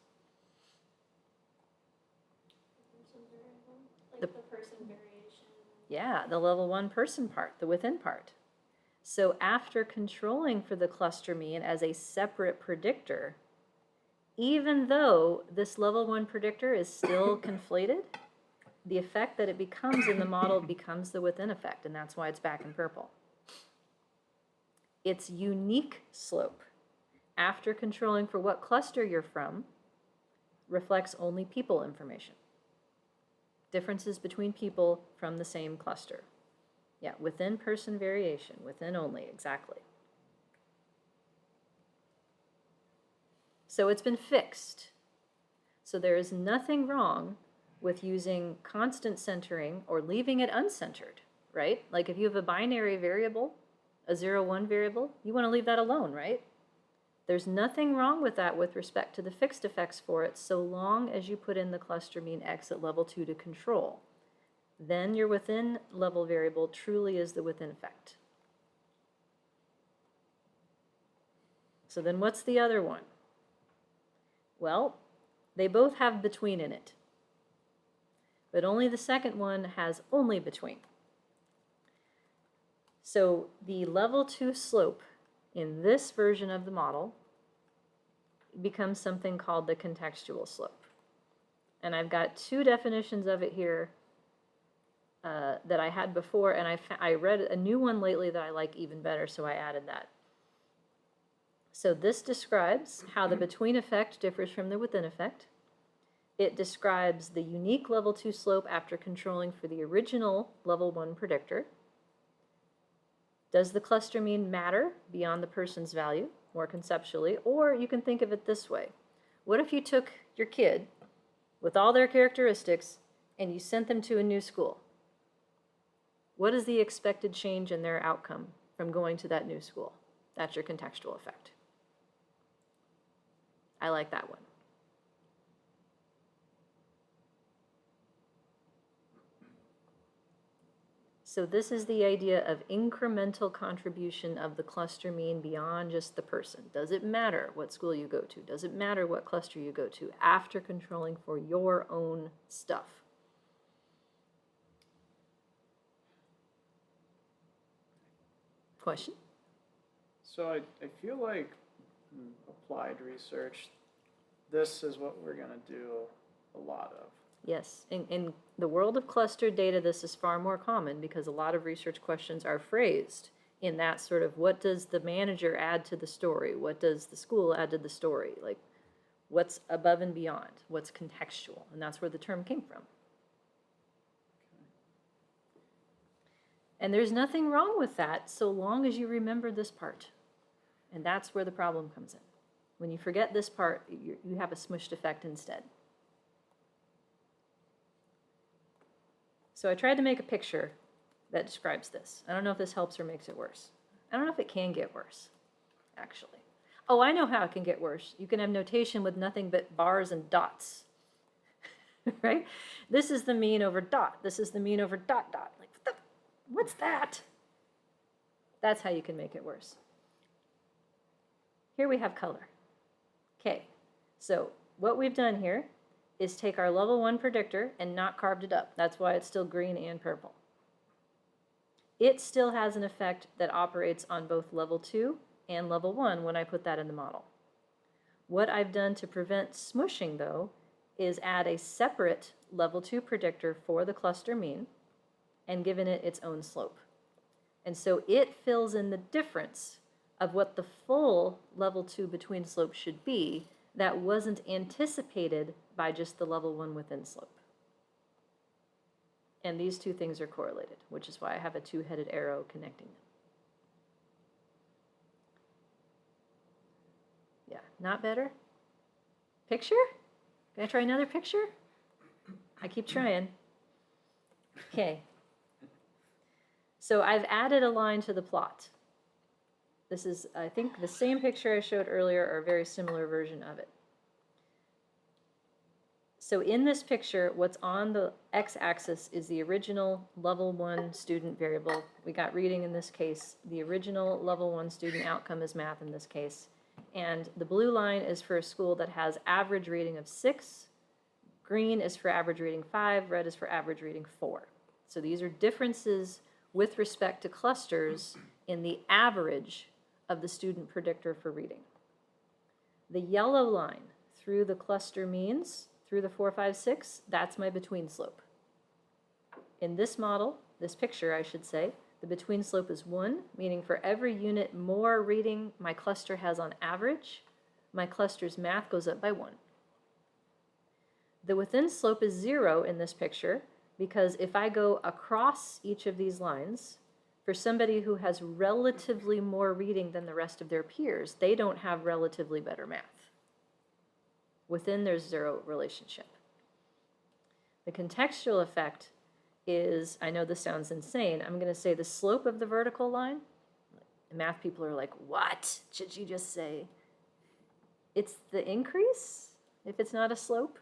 Person variable, like The- the person variation. Yeah, the level 1 person part, the within part. So after controlling for the cluster mean as a separate predictor, even though this level 1 predictor is still conflated, the effect that it becomes in the model becomes the within effect, and that's why it's back in purple. Its unique slope, after controlling for what cluster you're from, reflects only people information. Differences between people from the same cluster. Yeah, within person variation, within only, exactly. So it's been fixed. So there is nothing wrong with using constant centering or leaving it uncentered, right? Like if you have a binary variable, a 0-1 variable, you want to leave that alone, right? There's nothing wrong with that with respect to the fixed effects for it, so long as you put in the cluster mean x at level 2 to control. Then your within level variable truly is the within effect. So then what's the other one? Well, they both have between in it, but only the second one has only between. So the level 2 slope in this version of the model becomes something called the contextual slope. And I've got two definitions of it here that I had before, and I read a new one lately that I like even better, so I added that. So this describes how the between effect differs from the within effect. It describes the unique level 2 slope after controlling for the original level 1 predictor. Does the cluster mean matter beyond the person's value, more conceptually? Or you can think of it this way. What if you took your kid with all their characteristics and you sent them to a new school? What is the expected change in their outcome from going to that new school? That's your contextual effect. I like that one. So this is the idea of incremental contribution of the cluster mean beyond just the person. Does it matter what school you go to? Does it matter what cluster you go to after controlling for your own stuff? Question? So I feel like in applied research, this is what we're gonna do a lot of. Yes, in the world of clustered data, this is far more common because a lot of research questions are phrased in that sort of, what does the manager add to the story? What does the school add to the story? Like, what's above and beyond? What's contextual? And that's where the term came from. And there's nothing wrong with that so long as you remember this part. And that's where the problem comes in. When you forget this part, you have a smushed effect instead. So I tried to make a picture that describes this. I don't know if this helps or makes it worse. I don't know if it can get worse, actually. Oh, I know how it can get worse. You can have notation with nothing but bars and dots, right? This is the mean over dot. This is the mean over dot, dot. Like, what's that? That's how you can make it worse. Here we have color. Okay, so what we've done here is take our level 1 predictor and not carved it up. That's why it's still green and purple. It still has an effect that operates on both level 2 and level 1 when I put that in the model. What I've done to prevent smushing, though, is add a separate level 2 predictor for the cluster mean and given it its own slope. And so it fills in the difference of what the full level 2 between slope should be that wasn't anticipated by just the level 1 within slope. And these two things are correlated, which is why I have a two-headed arrow connecting them. Yeah, not better? Picture? Can I try another picture? I keep trying. Okay. So I've added a line to the plot. This is, I think, the same picture I showed earlier or a very similar version of it. So in this picture, what's on the x-axis is the original level 1 student variable. We got reading in this case. The original level 1 student outcome is math in this case. And the blue line is for a school that has average rating of 6. Green is for average rating 5. Red is for average rating 4. So these are differences with respect to clusters in the average of the student predictor for reading. The yellow line through the cluster means, through the 4, 5, 6, that's my between slope. In this model, this picture I should say, the between slope is 1, meaning for every unit more reading my cluster has on average, my cluster's math goes up by 1. The within slope is 0 in this picture because if I go across each of these lines, for somebody who has relatively more reading than the rest of their peers, they don't have relatively better math. Within there's 0 relationship. The contextual effect is, I know this sounds insane, I'm going to say the slope of the vertical line. Math people are like, what should you just say? It's the increase, if it's not a slope.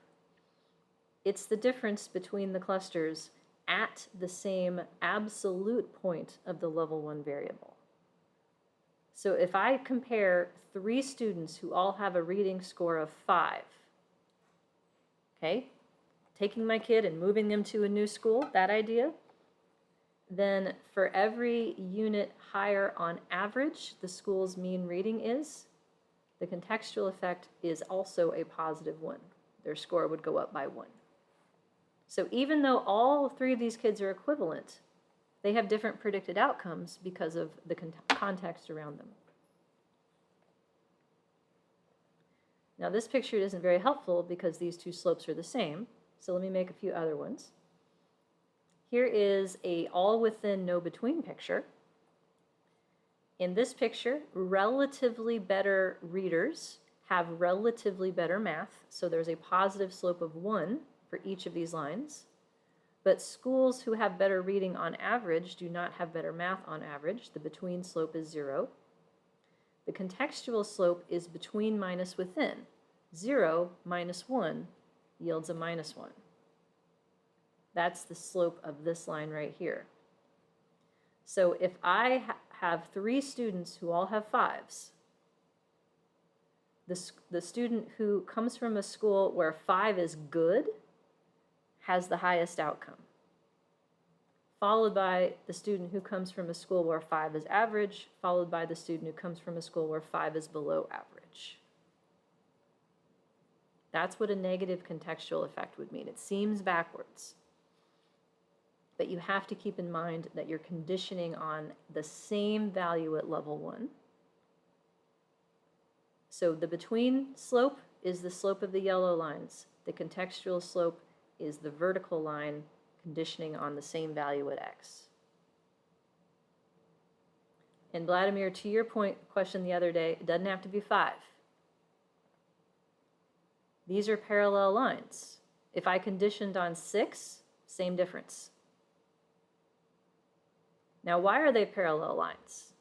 It's the difference between the clusters at the same absolute point of the level 1 variable. So if I compare 3 students who all have a reading score of 5, okay, taking my kid and moving them to a new school, that idea, then for every unit higher on average the school's mean reading is, the contextual effect is also a positive 1. Their score would go up by 1. So even though all 3 of these kids are equivalent, they have different predicted outcomes because of the context around them. Now this picture isn't very helpful because these two slopes are the same, so let me make a few other ones. Here is a all within, no between picture. In this picture, relatively better readers have relatively better math, so there's a positive slope of 1 for each of these lines. But schools who have better reading on average do not have better math on average. The between slope is 0. The contextual slope is between minus within. 0 minus 1 yields a minus 1. That's the slope of this line right here. So if I have 3 students who all have 5s, the student who comes from a school where 5 is good has the highest outcome, followed by the student who comes from a school where 5 is average, followed by the student who comes from a school where 5 is below average. That's what a negative contextual effect would mean. It seems backwards, but you have to keep in mind that you're conditioning on the same value at level 1. So the between slope is the slope of the yellow lines. The contextual slope is the vertical line conditioning on the same value at x. And Vladimir, to your question the other day, it doesn't have to be 5. These are parallel lines. If I conditioned on 6, same difference. Now, why are they parallel lines?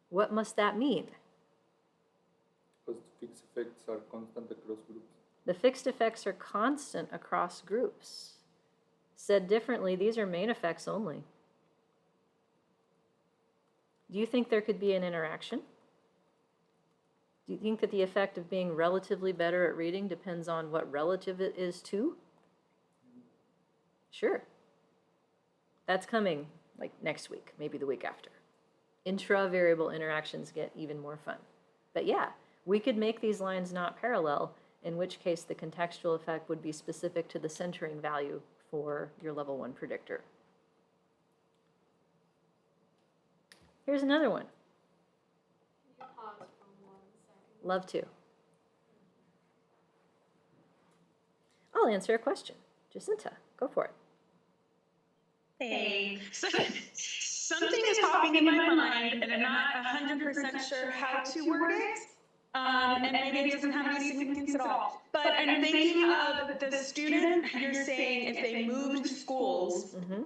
What must that mean? Because fixed effects are constant across groups. The fixed effects are constant across groups. Said differently, these are main effects only. Do you think there could be an interaction? Do you think that the effect of being relatively better at reading depends on what relative it is to? Sure. That's coming like next week, maybe the week after. Intra-variable interactions get even more fun. But yeah, we could make these lines not parallel, in which case the contextual effect would be specific to the centering value for your level 1 predictor. Here's another one. Can you pause for 1 second? Love to. I'll answer a question. Jacinta, go for it. Hey, so something is popping in my mind, and I'm not 100% sure how to word it. And maybe it doesn't have any significance at all. But I'm thinking of the student, you're saying if they moved schools. Mm-hmm.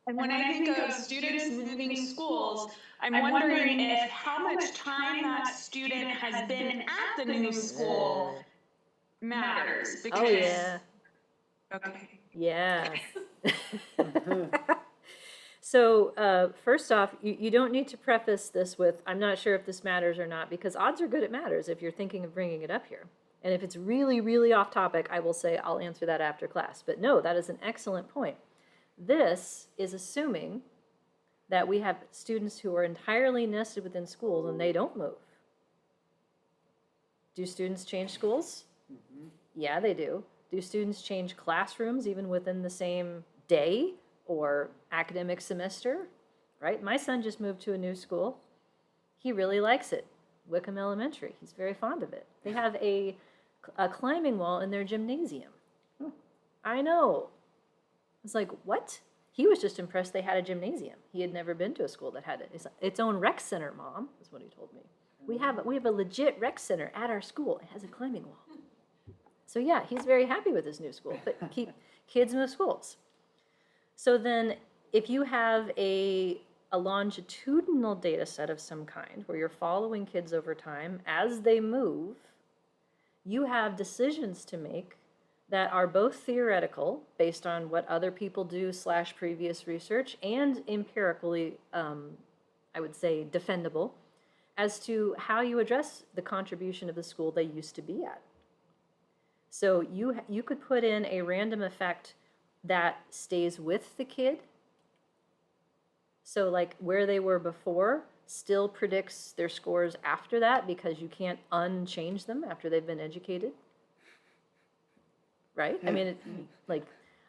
And when I think of students moving schools, I'm wondering if how much time that student has been at the new school matters. Because, Oh, yeah. Okay. Yeah. So first off, you don't need to preface this with, I'm not sure if this matters or not, because odds are good it matters if you're thinking of bringing it up here. And if it's really, really off topic, I will say I'll answer that after class. But no, that is an excellent point. This is assuming that we have students who are entirely nested within schools and they don't move. Do students change schools? Mm-hmm. Yeah, they do. Do students change classrooms even within the same day or academic semester? Right? My son just moved to a new school. He really likes it. Wickham Elementary. He's very fond of it. They have a climbing wall in their gymnasium. I know. It's like, what? He was just impressed they had a gymnasium. He had never been to a school that had its own rec center, Mom, is what he told me. We have a legit rec center at our school. It has a climbing wall. So yeah, he's very happy with his new school, but keep kids move schools. So then if you have a longitudinal data set of some kind where you're following kids over time as they move, you have decisions to make that are both theoretical, based on what other people do / previous research, and empirically, I would say, defendable, as to how you address the contribution of the school they used to be at. So you could put in a random effect that stays with the kid. So like where they were before still predicts their scores after that, because you can't unchange them after they've been educated. Right? I mean,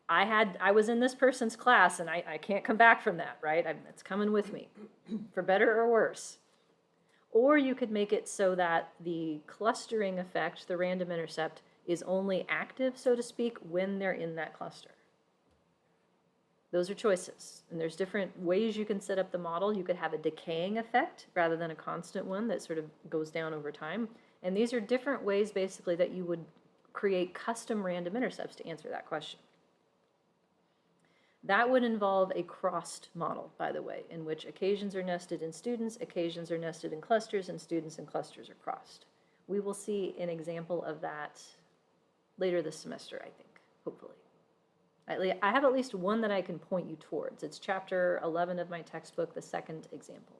I was in this person's class and I can't come back from that, right? It's coming with me, for better or worse. Or you could make it so that the clustering effect, the random intercept, is only active, so to speak, when they're in that cluster. Those are choices. And there's different ways you can set up the model. You could have a decaying effect rather than a constant one that sort of goes down over time. And these are different ways, basically, that you would create custom random intercepts to answer that question. That would involve a crossed model, by the way, in which occasions are nested in students, occasions are nested in clusters, and students and clusters are crossed. We will see an example of that later this semester, I think, hopefully. I have at least one that I can point you towards. It's chapter 11 of my textbook, the second example.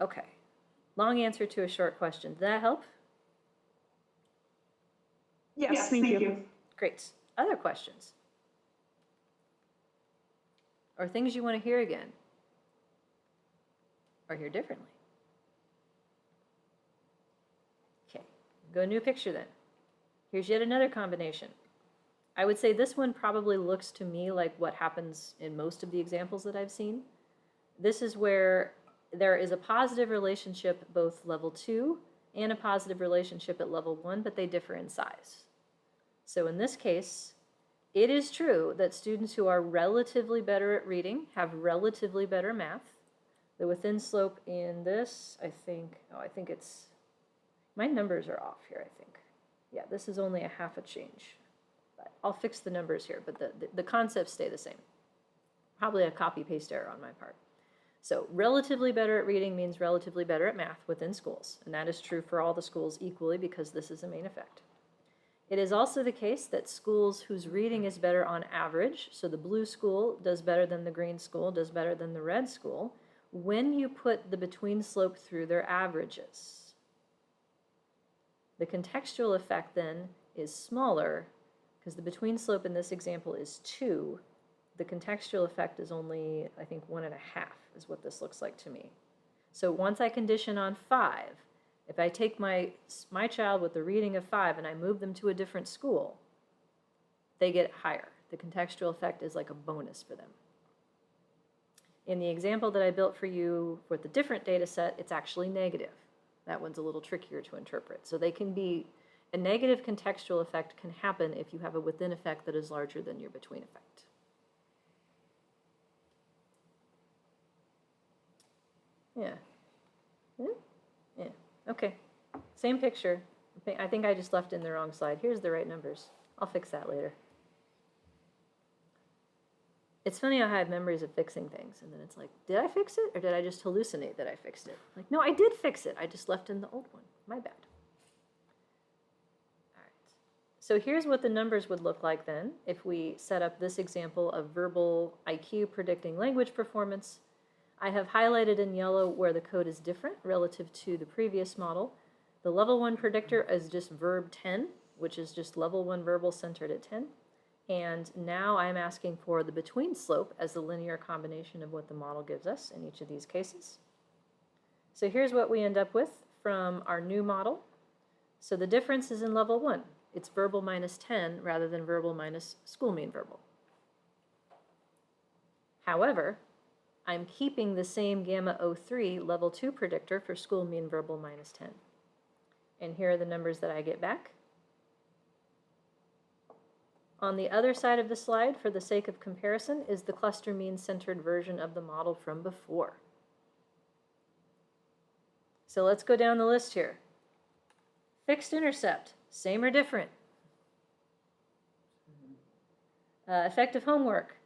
Okay, long answer to a short question. Did that help? Yes, thank you. Great. Other questions? Or things you want to hear again? Or hear differently? Okay, go new picture then. Here's yet another combination. I would say this one probably looks to me like what happens in most of the examples that I've seen. This is where there is a positive relationship both level 2 and a positive relationship at level 1, but they differ in size. So in this case, it is true that students who are relatively better at reading have relatively better math. The within slope in this, I think it's, my numbers are off here, I think. Yeah, this is only a half a change. But I'll fix the numbers here, but the concepts stay the same. probably a copy-paste error on my part. So relatively better at reading means relatively better at math within schools, and that is true for all the schools equally because this is a main effect. It is also the case that schools whose reading is better on average, so the blue school does better than the green school, does better than the red school, when you put the between slope through their averages. The contextual effect then is smaller because the between slope in this example is 2. The contextual effect is only, I think, 1.5 is what this looks like to me. So once I condition on 5, if I take my child with a reading of 5 and I move them to a different school, they get higher. The contextual effect is like a bonus for them. In the example that I built for you with the different data set, it's actually negative. That one's a little trickier to interpret. So they can be, a negative contextual effect can happen if you have a within effect that is larger than your between effect. Yeah. Yeah. Okay. Same picture. I think I just left in the wrong slide. Here's the right numbers. I'll fix that later. It's funny how I have memories of fixing things, and then it's like, did I fix it, or did I just hallucinate that I fixed it? Like, no, I did fix it. I just left in the old one. My bad. All right. So here's what the numbers would look like then if we set up this example of verbal IQ predicting language performance. I have highlighted in yellow where the code is different relative to the previous model. The level 1 predictor is just verb 10, which is just level 1 verbal centered at 10. And now I'm asking for the between slope as the linear combination of what the model gives us in each of these cases. So here's what we end up with from our new model. So the difference is in level 1. It's verbal minus 10 rather than verbal minus school mean verbal. However, I'm keeping the same gamma 03 level 2 predictor for school mean verbal minus 10. And here are the numbers that I get back. On the other side of the slide, for the sake of comparison, is the cluster mean centered version of the model from before. So let's go down the list here. Fixed intercept, same or different? Effective homework.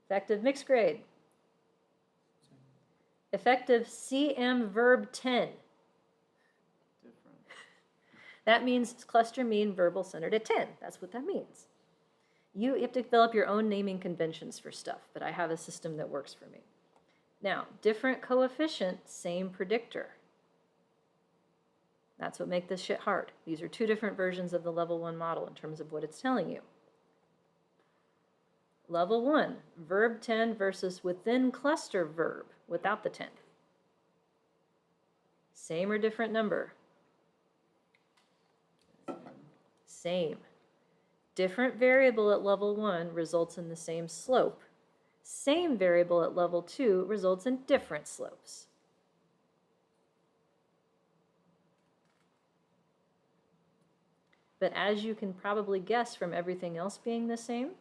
Effective mixed grade. Effective CM verb 10. Different. That means cluster mean verbal centered at 10. That's what that means. You have to develop your own naming conventions for stuff, but I have a system that works for me. Now, different coefficient, same predictor. That's what makes this shit hard. These are two different versions of the level 1 model in terms of what it's telling you. Level 1, verb 10 versus within cluster verb without the 10. Same or different number? Same. Different variable at level 1 results in the same slope. Same variable at level 2 results in different slopes. But as you can probably guess from everything else being the same,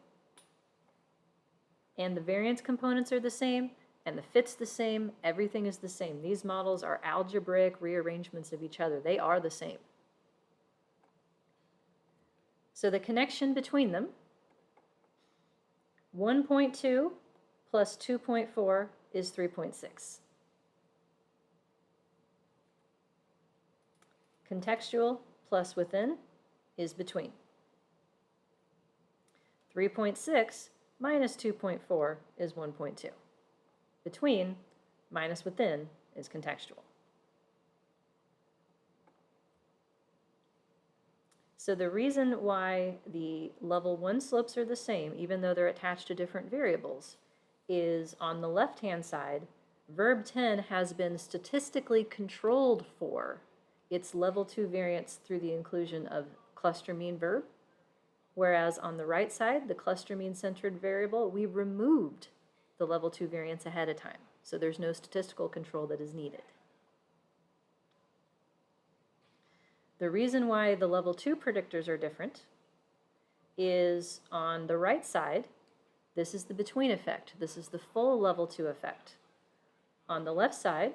and the variance components are the same, and the fit's the same, everything is the same. These models are algebraic rearrangements of each other. They are the same. So the connection between them, 1.2 plus 2.4 is 3.6. Contextual plus within is between. 3.6 minus 2.4 is 1.2. Between minus within is contextual. So the reason why the level 1 slopes are the same, even though they're attached to different variables, is on the left-hand side, verb 10 has been statistically controlled for its level 2 variance through the inclusion of cluster mean verb, whereas on the right side, the cluster mean centered variable, we removed the level 2 variance ahead of time. So there's no statistical control that is needed. The reason why the level 2 predictors are different is on the right side, this is the between effect. This is the full level 2 effect. On the left side,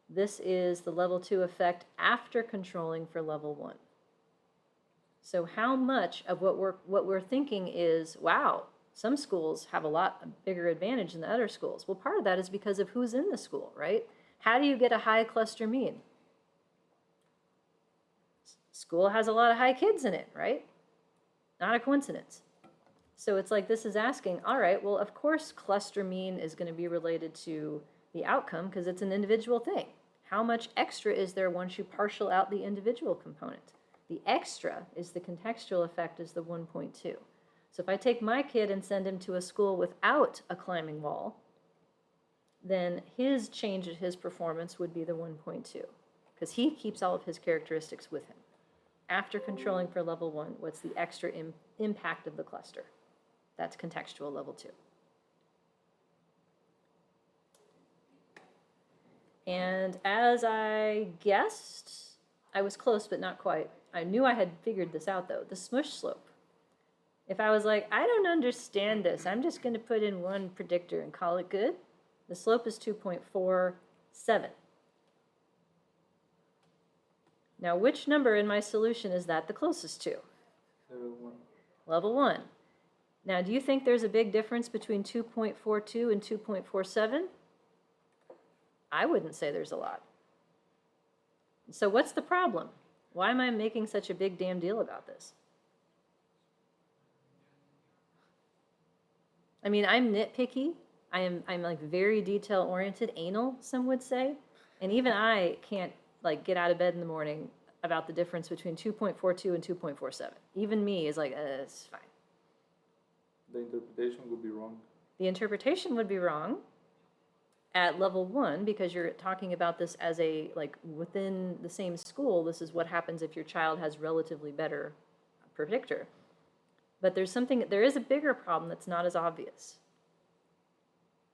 this is the level 2 effect after controlling for level 1. So how much of what we're thinking is, wow, Some schools have a lot bigger advantage than the other schools. Well, part of that is because of who's in the school, right? How do you get a high cluster mean? School has a lot of high kids in it, right? Not a coincidence. So it's like this is asking, all right, well, of course cluster mean is going to be related to the outcome because it's an individual thing. How much extra is there once you partial out the individual component? The extra is the contextual effect is the 1.2. So if I take my kid and send him to a school without a climbing wall, then his change in his performance would be the 1.2 because he keeps all of his characteristics with him. After controlling for level 1, what's the extra impact of the cluster? That's contextual level 2. And as I guessed, I was close but not quite. I knew I had figured this out though, the smush slope. If I was like, I don't understand this, I'm just going to put in one predictor and call it good, the slope is 2.47. Now, which number in my solution is that the closest to? Level 1. Now, do you think there's a big difference between 2.42 and 2.47? I wouldn't say there's a lot. So what's the problem? Why am I making such a big damn deal about this? I mean, I'm nitpicky. I'm like very detail oriented, anal, some would say. And even I can't like get out of bed in the morning about the difference between 2.42 and 2.47. Even me is like, it's fine. The interpretation would be wrong. The interpretation would be wrong at level 1 because you're talking about this as a, like within the same school, this is what happens if your child has relatively better predictor. But there is a bigger problem that's not as obvious.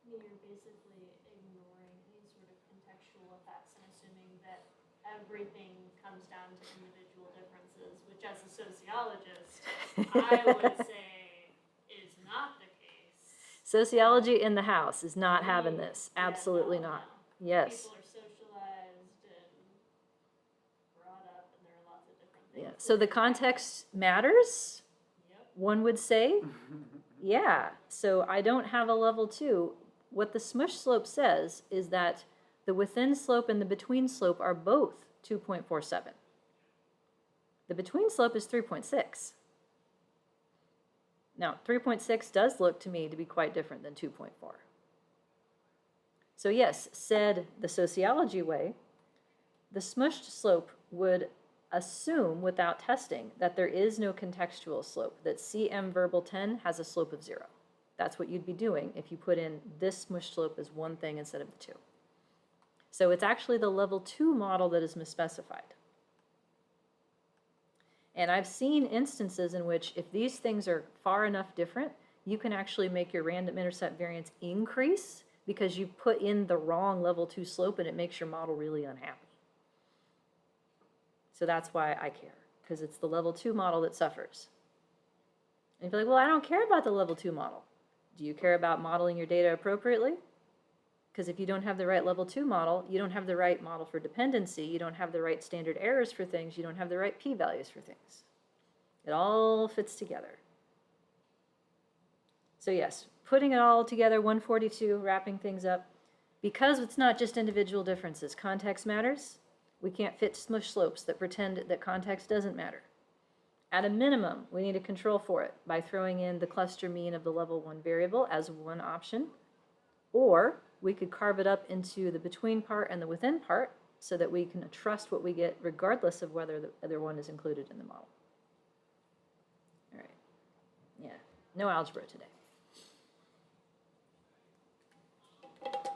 You're basically ignoring any sort of contextual effects and assuming that everything comes down to individual differences, which as a sociologist, I would say is not the case. Sociology in the house is not having this. Absolutely Yeah, no, not. no. Yes. People are socialized and brought up, and there are lots of different things. Yeah. So the context matters, Yep. one would say. Yeah. So I don't have a level 2. What the smush slope says is that the within slope and the between slope are both 2.47. The between slope is 3.6. Now, 3.6 does look to me to be quite different than 2.4. So yes, said the sociology way, the smushed slope would assume without testing that there is no contextual slope, that CM verbal 10 has a slope of 0. That's what you'd be doing if you put in this smushed slope as one thing instead of the 2. So it's actually the level 2 model that is misspecified. And I've seen instances in which if these things are far enough different, you can actually make your random intercept variance increase because you've put in the wrong level 2 slope and it makes your model really unhappy. So that's why I care, because it's the level 2 model that suffers. And you're like, well, I don't care about the level 2 model. Do you care about modeling your data appropriately? Because if you don't have the right level 2 model, you don't have the right model for dependency, you don't have the right standard errors for things, you don't have the right p-values for things. It all fits together. So yes, putting it all together, 142, wrapping things up, because it's not just individual differences, context matters. We can't fit smush slopes that pretend that context doesn't matter. At a minimum, we need a control for it by throwing in the cluster mean of the level 1 variable as one option, or we could carve it up into the between part and the within part so that we can trust what we get regardless of whether the other one is included in the model. All right. Yeah, no algebra today.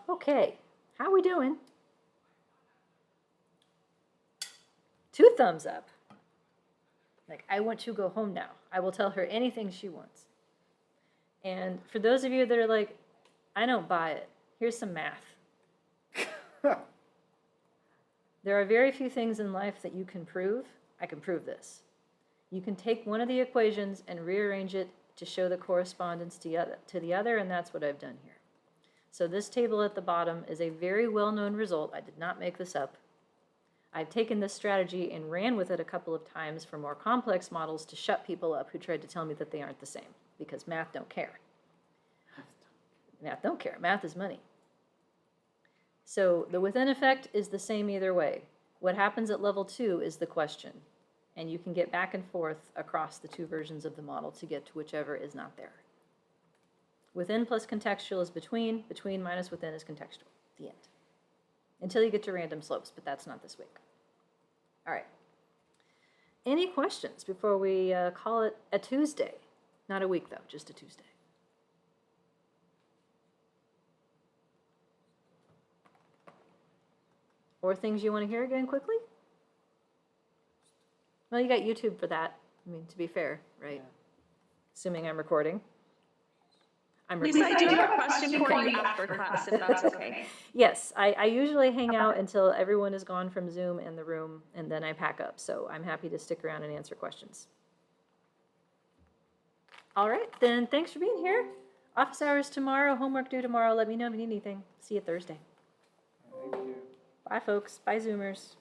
Okay, how we doing? 2 thumbs up. Like, I want to go home now. I will tell her anything she wants. And for those of you that are like, I don't buy it, here's some math. There are very few things in life that you can prove. I can prove this. You can take one of the equations and rearrange it to show the correspondence to the other, and that's what I've done here. So this table at the bottom is a very well-known result. I did not make this up. I've taken this strategy and ran with it a couple of times for more complex models to shut people up who tried to tell me that they aren't the same, because math don't care. Math don't care. Math is money. So the within effect is the same either way. What happens at level 2 is the question. And you can get back and forth across the two versions of the model to get to whichever is not there. Within plus contextual is between. Between minus within is contextual. The end. Until you get to random slopes, but that's not this week. All right. Any questions before we call it a Tuesday? Not a week, though, just a Tuesday. Or things you want to hear again quickly? Well, you got YouTube for that. I mean, to be fair, right? Assuming I'm recording. I'm Lisa, I do recording. have a question for you after class, if that's okay. Yes, I usually hang out until everyone is gone from Zoom and the room, and then I pack up. So I'm happy to stick around and answer questions. All right, then thanks for being here. Office hours tomorrow, homework due tomorrow. Let me know if you need anything. See you Thursday. Thank you. Bye, folks. Bye, Zoomers.